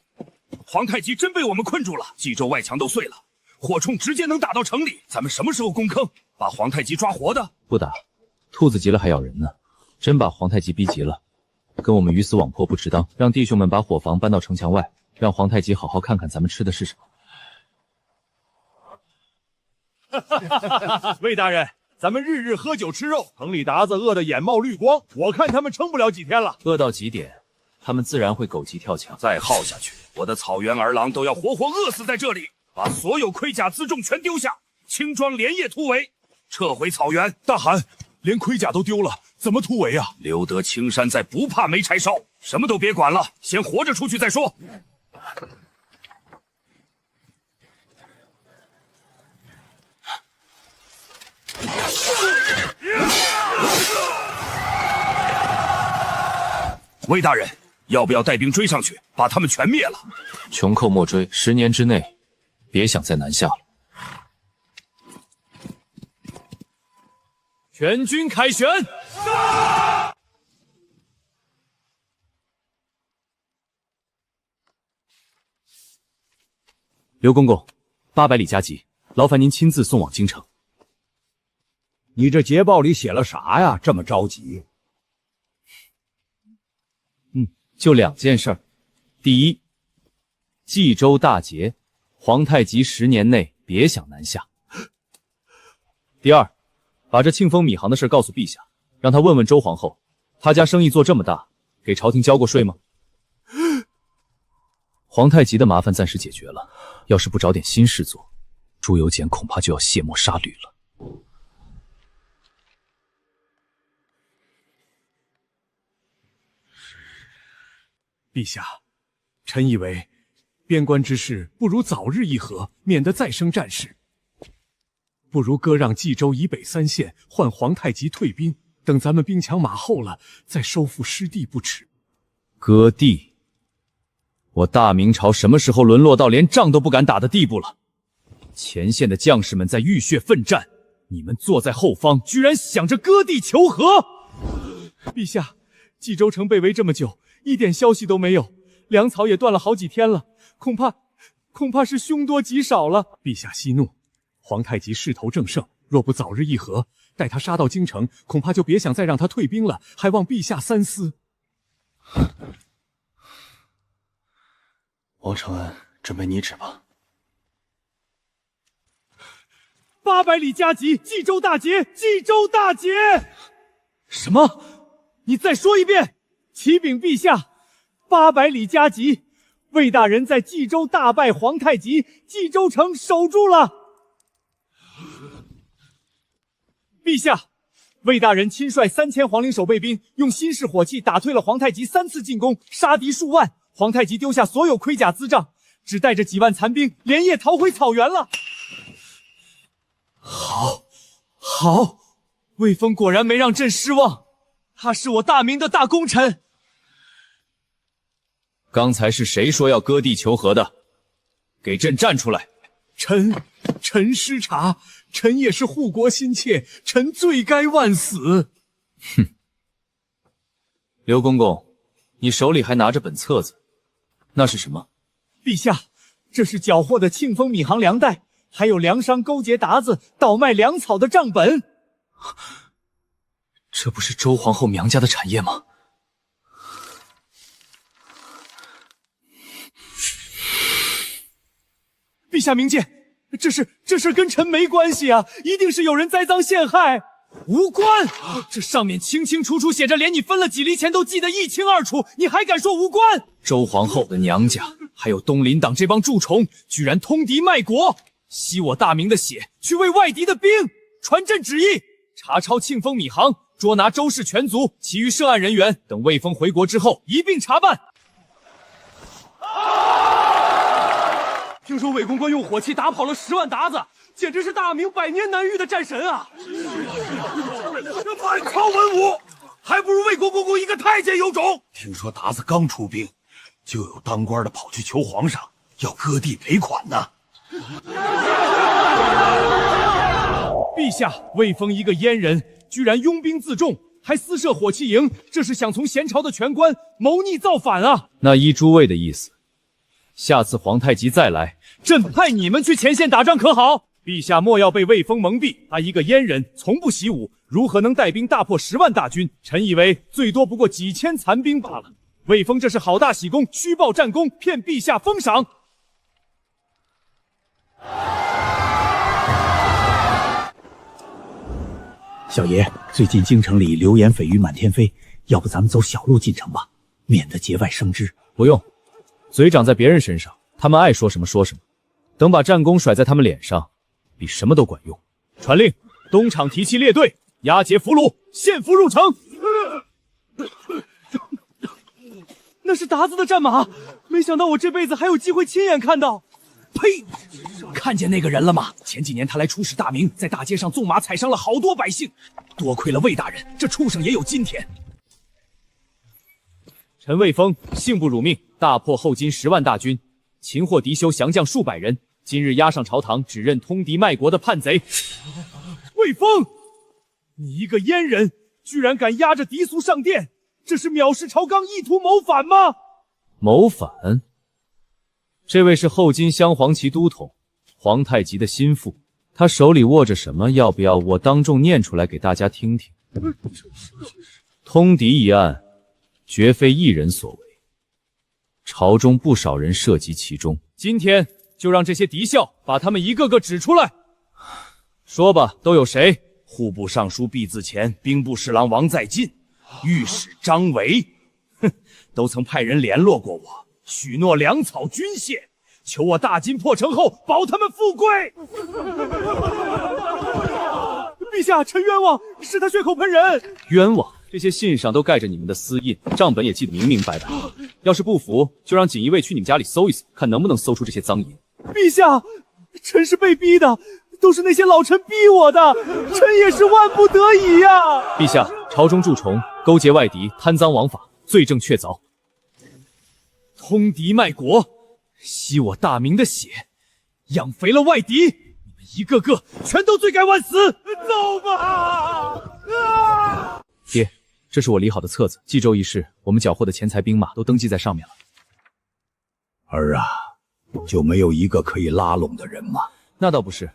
皇太极真被我们困住了，冀州外墙都碎了，火铳直接能打到城里。咱们什么时候攻坑，把皇太极抓活的？不打，兔子急了还咬人呢。真把皇太极逼急了，跟我们鱼死网破不值当。让弟兄们把伙房搬到城墙外，让皇太极好好看看咱们吃的是什么。魏大人，咱们日日喝酒吃肉，城里鞑子饿得眼冒绿光，我看他们撑不了几天了。饿到极点，他们自然会狗急跳墙。再耗下去，我的草原儿郎都要活活饿死在这里。把所有盔甲辎重全丢下，轻装连夜突围，撤回草原。大汗，连盔甲都丢了，怎么突围啊？留得青山在，不怕没柴烧。什么都别管了，先活着出去再说。魏大人，要不要带兵追上去，把他们全灭了？穷寇莫追，10年之内，别想再南下了。全军凯旋！刘公公，800里加急，劳烦您亲自送往京城。你这捷报里写了啥呀？这么着急？就2件事儿。第一，冀州大捷，皇太极10年内别想南下。第二，把这庆丰米行的事告诉陛下，让他问问周皇后，他家生意做这么大，给朝廷交过税吗？皇太极的麻烦暂时解决了，要是不找点新事做，朱由检恐怕就要卸磨杀驴了。陛下，臣以为边关之事不如早日议和，免得再生战事。不如割让冀州以北3县，换皇太极退兵，等咱们兵强马厚了，再收复失地不迟。割地？我大明朝什么时候沦落到连仗都不敢打的地步了？前线的将士们在浴血奋战，你们坐在后方，居然想着割地求和！陛下，冀州城被围这么久，一点消息都没有，粮草也断了好几天了，恐怕是凶多吉少了。陛下息怒，皇太极势头正盛，若不早日议和，待他杀到京城，恐怕就别想再让他退兵了，还望陛下三思。王承恩，准备拟旨吧。800里加急，冀州大捷，冀州大捷！什么？你再说一遍！启禀陛下，800里加急，魏大人在冀州大败皇太极，冀州城守住了。陛下，魏大人亲率3000皇陵守备兵，用新式火器打退了皇太极3次进攻，杀敌数万。皇太极丢下所有盔甲资帐，只带着几万残兵，连夜逃回草原了。好，魏峰果然没让朕失望，他是我大明的大功臣。刚才是谁说要割地求和的？给朕站出来！臣失察，臣也是护国心切，臣罪该万死。哼，刘公公，你手里还拿着本册子，那是什么？陛下，这是缴获的庆丰米行粮袋，还有粮商勾结鞑子倒卖粮草的账本。这不是周皇后娘家的产业吗？陛下明鉴，这事跟臣没关系啊，一定是有人栽赃陷害。无关，这上面清清楚楚写着，连你分了几厘钱都记得一清二楚，你还敢说无关？周皇后的娘家，还有东林党这帮蛀虫，居然通敌卖国，吸我大明的血，去喂外敌的兵。传朕旨意，查抄庆丰米行，捉拿周氏全族，其余涉案人员，等魏峰回国之后一并查办。听说韦公公用火器打跑了10万鞑子，简直是大明100年难遇的战神啊！满朝文武，还不如魏国公公一个太监有种。听说鞑子刚出兵，就有当官的跑去求皇上要割地赔款呢。陛下，魏峰一个阉人，居然拥兵自重，还私设火器营，这是想从前朝的权官谋逆造反啊！那依诸位的意思，下次皇太极再来，朕派你们去前线打仗可好？陛下莫要被魏峰蒙蔽，他一个阉人，从不习武，如何能带兵大破10万大军？臣以为最多不过几千残兵罢了。魏峰这是好大喜功，虚报战功，骗陛下封赏。小爷，最近京城里流言蜚语满天飞，要不咱们走小路进城吧，免得节外生枝。不用，嘴长在别人身上，他们爱说什么说什么，等把战功甩在他们脸上，比什么都管用。传令，东厂提骑列队，押解俘虏，献俘入城。那是鞑子的战马，没想到我这辈子还有机会亲眼看到。呸！看见那个人了吗？前几年他来出使大明，在大街上纵马踩伤了好多百姓，多亏了魏大人，这畜生也有今天。臣魏峰幸不辱命，大破后金10万大军，擒获敌修降将数百人，今日押上朝堂，指认通敌卖国的叛贼。魏峰，你一个阉人，居然敢压着嫡俗上殿，这是藐视朝纲，意图谋反吗？谋反？这位是后金镶黄旗都统皇太极的心腹，他手里握着什么？要不要我当众念出来给大家听听？通敌一案，绝非一人所为，朝中不少人涉及其中。今天就让这些敌校把他们一个个指出来。说吧，都有谁？户部尚书毕自前、兵部侍郎王在晋、御史张维，都曾派人联络过我，许诺粮草军械，求我大金破城后保他们富贵。陛下，臣冤枉，是他血口喷人。冤枉！这些信上都盖着你们的私印，账本也记得明明白白。要是不服，就让锦衣卫去你们家里搜一搜，看能不能搜出这些赃银。陛下，臣是被逼的，都是那些老臣逼我的，臣也是万不得已呀。陛下，朝中蛀虫，勾结外敌，贪赃枉法，罪证确凿，通敌卖国，吸我大明的血，养肥了外敌，你们一个个全都罪该万死。走吧！爹，这是我理好的册子，冀州一事，我们缴获的钱财兵马都登记在上面了。儿啊，就没有一个可以拉拢的人吗？那倒不是，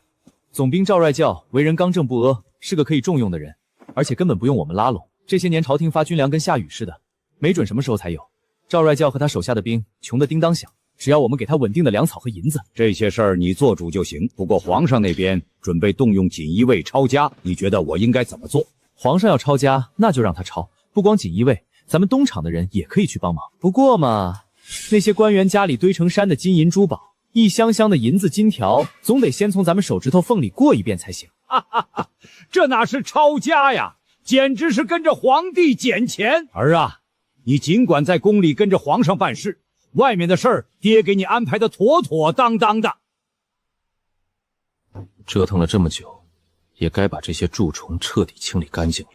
总兵赵帅教为人刚正不阿，是个可以重用的人，而且根本不用我们拉拢。这些年朝廷发军粮跟下雨似的，没准什么时候才有。赵帅教和他手下的兵穷得叮当响，只要我们给他稳定的粮草和银子，这些事儿你做主就行。不过皇上那边准备动用锦衣卫抄家，你觉得我应该怎么做？皇上要抄家，那就让他抄，不光锦衣卫，咱们东厂的人也可以去帮忙。不过嘛，那些官员家里堆成山的金银珠宝，一箱箱的银子金条，总得先从咱们手指头缝里过一遍才行。这哪是抄家呀，简直是跟着皇帝捡钱。儿啊，你尽管在宫里跟着皇上办事，外面的事儿爹给你安排的妥妥当当的。折腾了这么久，也该把这些蛀虫彻底清理干净了。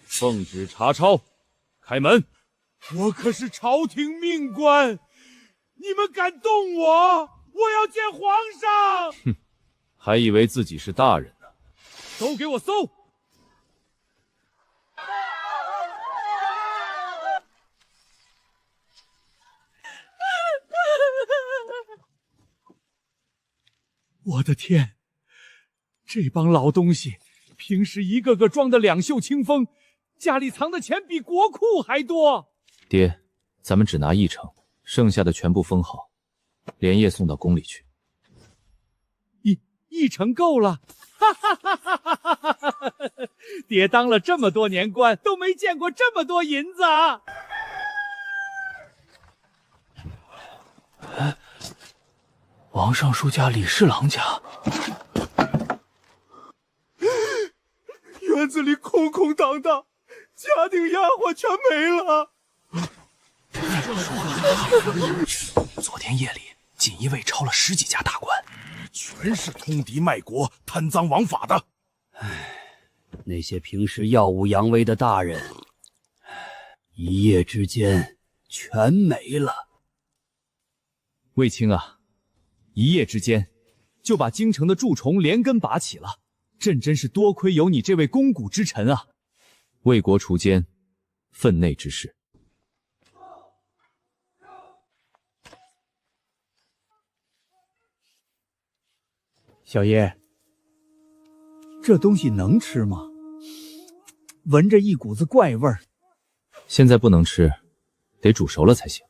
奉旨查抄，开门。我可是朝廷命官，你们敢动我，我要见皇上！哼，还以为自己是大人呢。都给我搜！我的天，这帮老东西平时一个个装得两袖清风，家里藏的钱比国库还多。爹，咱们只拿1成，剩下的全部封好，连夜送到宫里去。1成够了，哈哈哈哈哈哈！爹当了这么多年官，都没见过这么多银子啊！王尚书家、李侍郎家，院子里空空荡荡，家丁丫鬟全没了。昨天夜里，锦衣卫抄了10几家大官，全是通敌卖国、贪赃枉法的。那些平时耀武扬威的大人，一夜之间全没了。卫青啊，一夜之间就把京城的蛀虫连根拔起了，朕真是多亏有你这位肱骨之臣啊！为国除奸，分内之事。小爷，这东西能吃吗？闻着一股子怪味儿。现在不能吃，得煮熟了才行。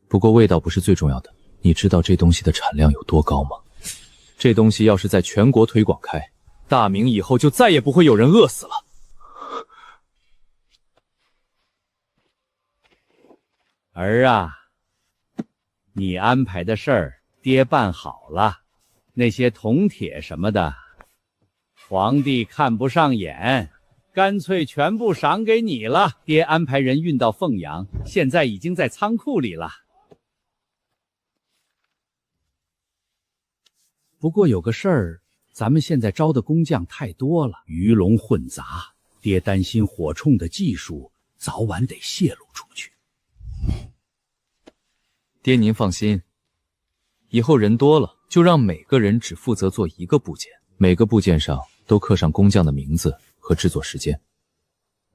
不过味道不是最重要的，你知道这东西的产量有多高吗？这东西要是在全国推广开，大明以后就再也不会有人饿死了。儿啊，你安排的事儿，爹办好了。那些铜铁什么的，皇帝看不上眼，干脆全部赏给你了。爹安排人运到凤阳，现在已经在仓库里了。不过有个事儿，咱们现在招的工匠太多了，鱼龙混杂，爹担心火铳的技术早晚得泄露出去。爹您放心，以后人多了，就让每个人只负责做一个部件，每个部件上都刻上工匠的名字和制作时间，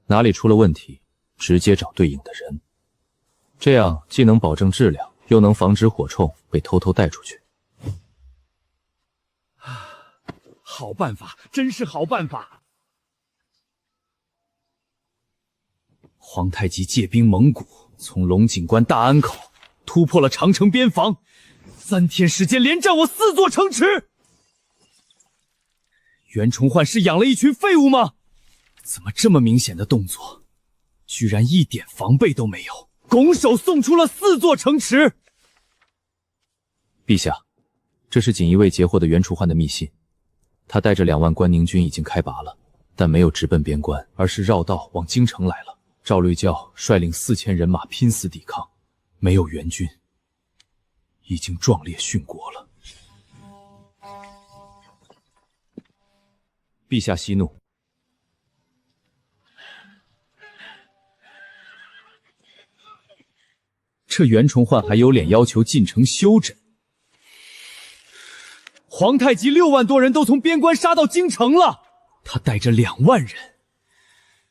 哪里出了问题，直接找对应的人。这样既能保证质量，又能防止火铳被偷偷带出去。好办法，真是好办法！皇太极借兵蒙古，从龙井关大安口突破了长城边防，3天时间连占我4座城池。袁崇焕是养了一群废物吗？怎么这么明显的动作，居然一点防备都没有，拱手送出了4座城池？陛下，这是锦衣卫截获的袁崇焕的密信。他带着2万关宁军已经开拔了，但没有直奔边关，而是绕道往京城来了。赵律教率领4000人马拼死抵抗，没有援军，已经壮烈殉国了。陛下息怒。这袁崇焕还有脸要求进城休整？皇太极6万多人都从边关杀到京城了，他带着2万人，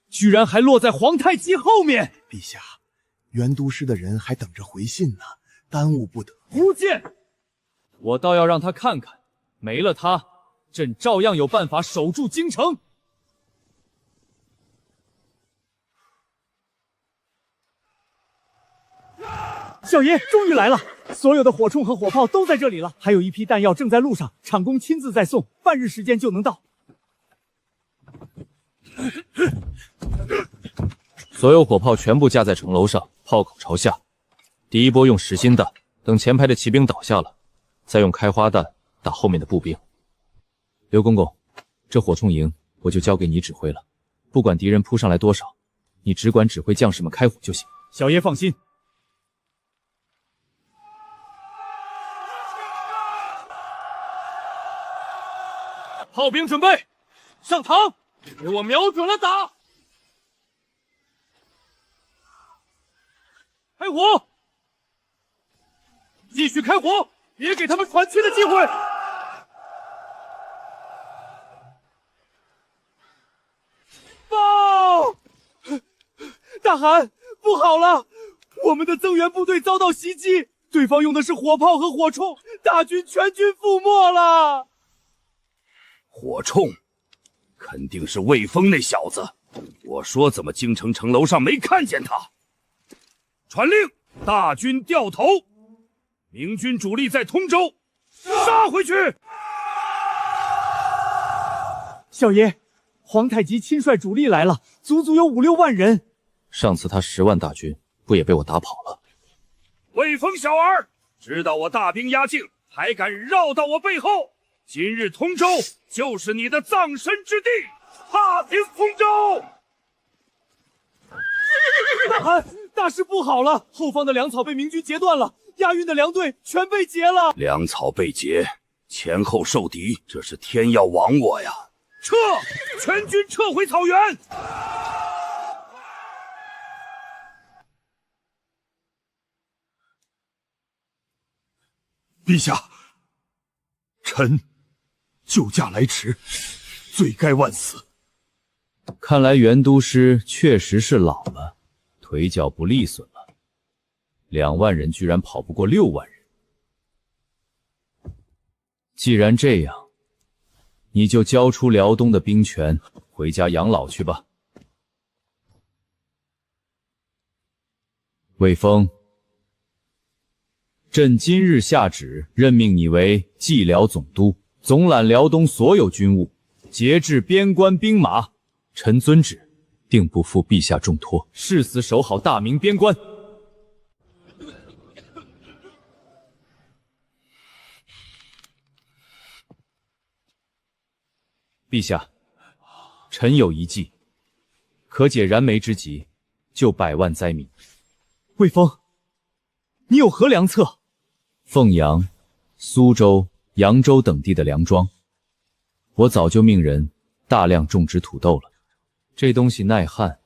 居然还落在皇太极后面。陛下，袁都师的人还等着回信呢，耽误不得。胡建，我倒要让他看看，没了他，朕照样有办法守住京城。小爷终于来了，所有的火铳和火炮都在这里了，还有一批弹药正在路上，厂工亲自在送，半日时间就能到。所有火炮全部架在城楼上，炮口朝下。第一波用实心弹，等前排的骑兵倒下了，再用开花弹打后面的步兵。刘公公，这火铳营我就交给你指挥了，不管敌人扑上来多少，你只管指挥将士们开火就行。小爷放心。炮兵准备，上膛，给我瞄准了打！开火！继续开火，别给他们喘气的机会！报！大汗，不好了，我们的增援部队遭到袭击，对方用的是火炮和火铳，大军全军覆没了。火铳，肯定是魏峰那小子。我说怎么京城城楼上没看见他？传令，大军掉头，明军主力在通州，杀回去！小爷，皇太极亲率主力来了，足足有5、6万人。上次他10万大军不也被我打跑了？魏峰小儿，知道我大兵压境，还敢绕到我背后？今日通州就是你的葬身之地，踏平通州！大汗，大事不好了，后方的粮草被明军截断了，押运的粮队全被劫了。粮草被劫，前后受敌，这是天要亡我呀！撤，全军撤回草原！陛下，臣救驾来迟，罪该万死。看来袁都师确实是老了，腿脚不利索了。2万人居然跑不过6万人。既然这样，你就交出辽东的兵权，回家养老去吧。魏峰，朕今日下旨任命你为蓟辽总督，总揽辽东所有军务，节制边关兵马。臣遵旨，定不负陛下重托，誓死守好大明边关。陛下，臣有一计，可解燃眉之急，救100万灾民。魏峰，你有何良策？凤阳、苏州、扬州等地的粮庄，我早就命人大量种植土豆了。这东西耐旱，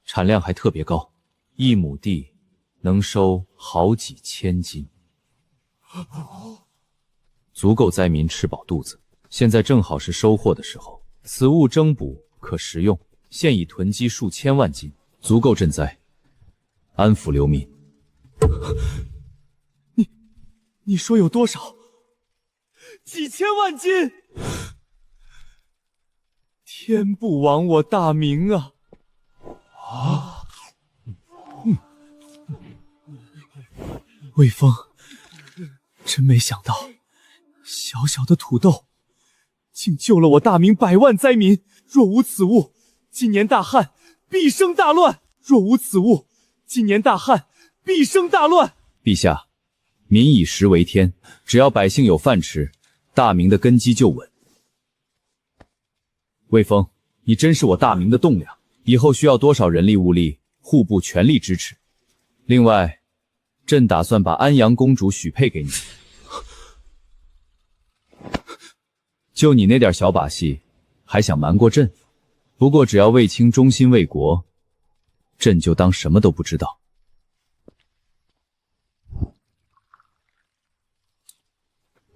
产量还特别高，1亩地能收好几千斤，足够灾民吃饱肚子。现在正好是收获的时候，此物蒸补可食用，现已囤积数千万斤，足够赈灾，安抚流民。你说有多少？几千万斤！天不亡我大明啊！魏峰，真没想到，小小的土豆，竟救了我大明100万灾民。若无此物，今年大旱，必生大乱。若无此物，今年大旱，必生大乱。陛下，民以食为天，只要百姓有饭吃，大明的根基就稳。魏峰，你真是我大明的栋梁，以后需要多少人力物力，户部全力支持。另外，朕打算把安阳公主许配给你。就你那点小把戏，还想瞒过朕？不过只要卫青忠心为国，朕就当什么都不知道。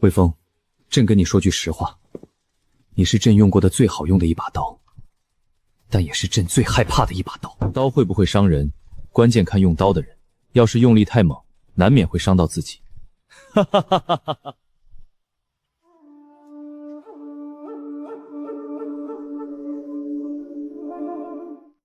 魏峰，朕跟你说句实话，你是朕用过的最好用的一把刀，但也是朕最害怕的一把刀。刀会不会伤人，关键看用刀的人，要是用力太猛，难免会伤到自己。哈哈哈哈哈哈！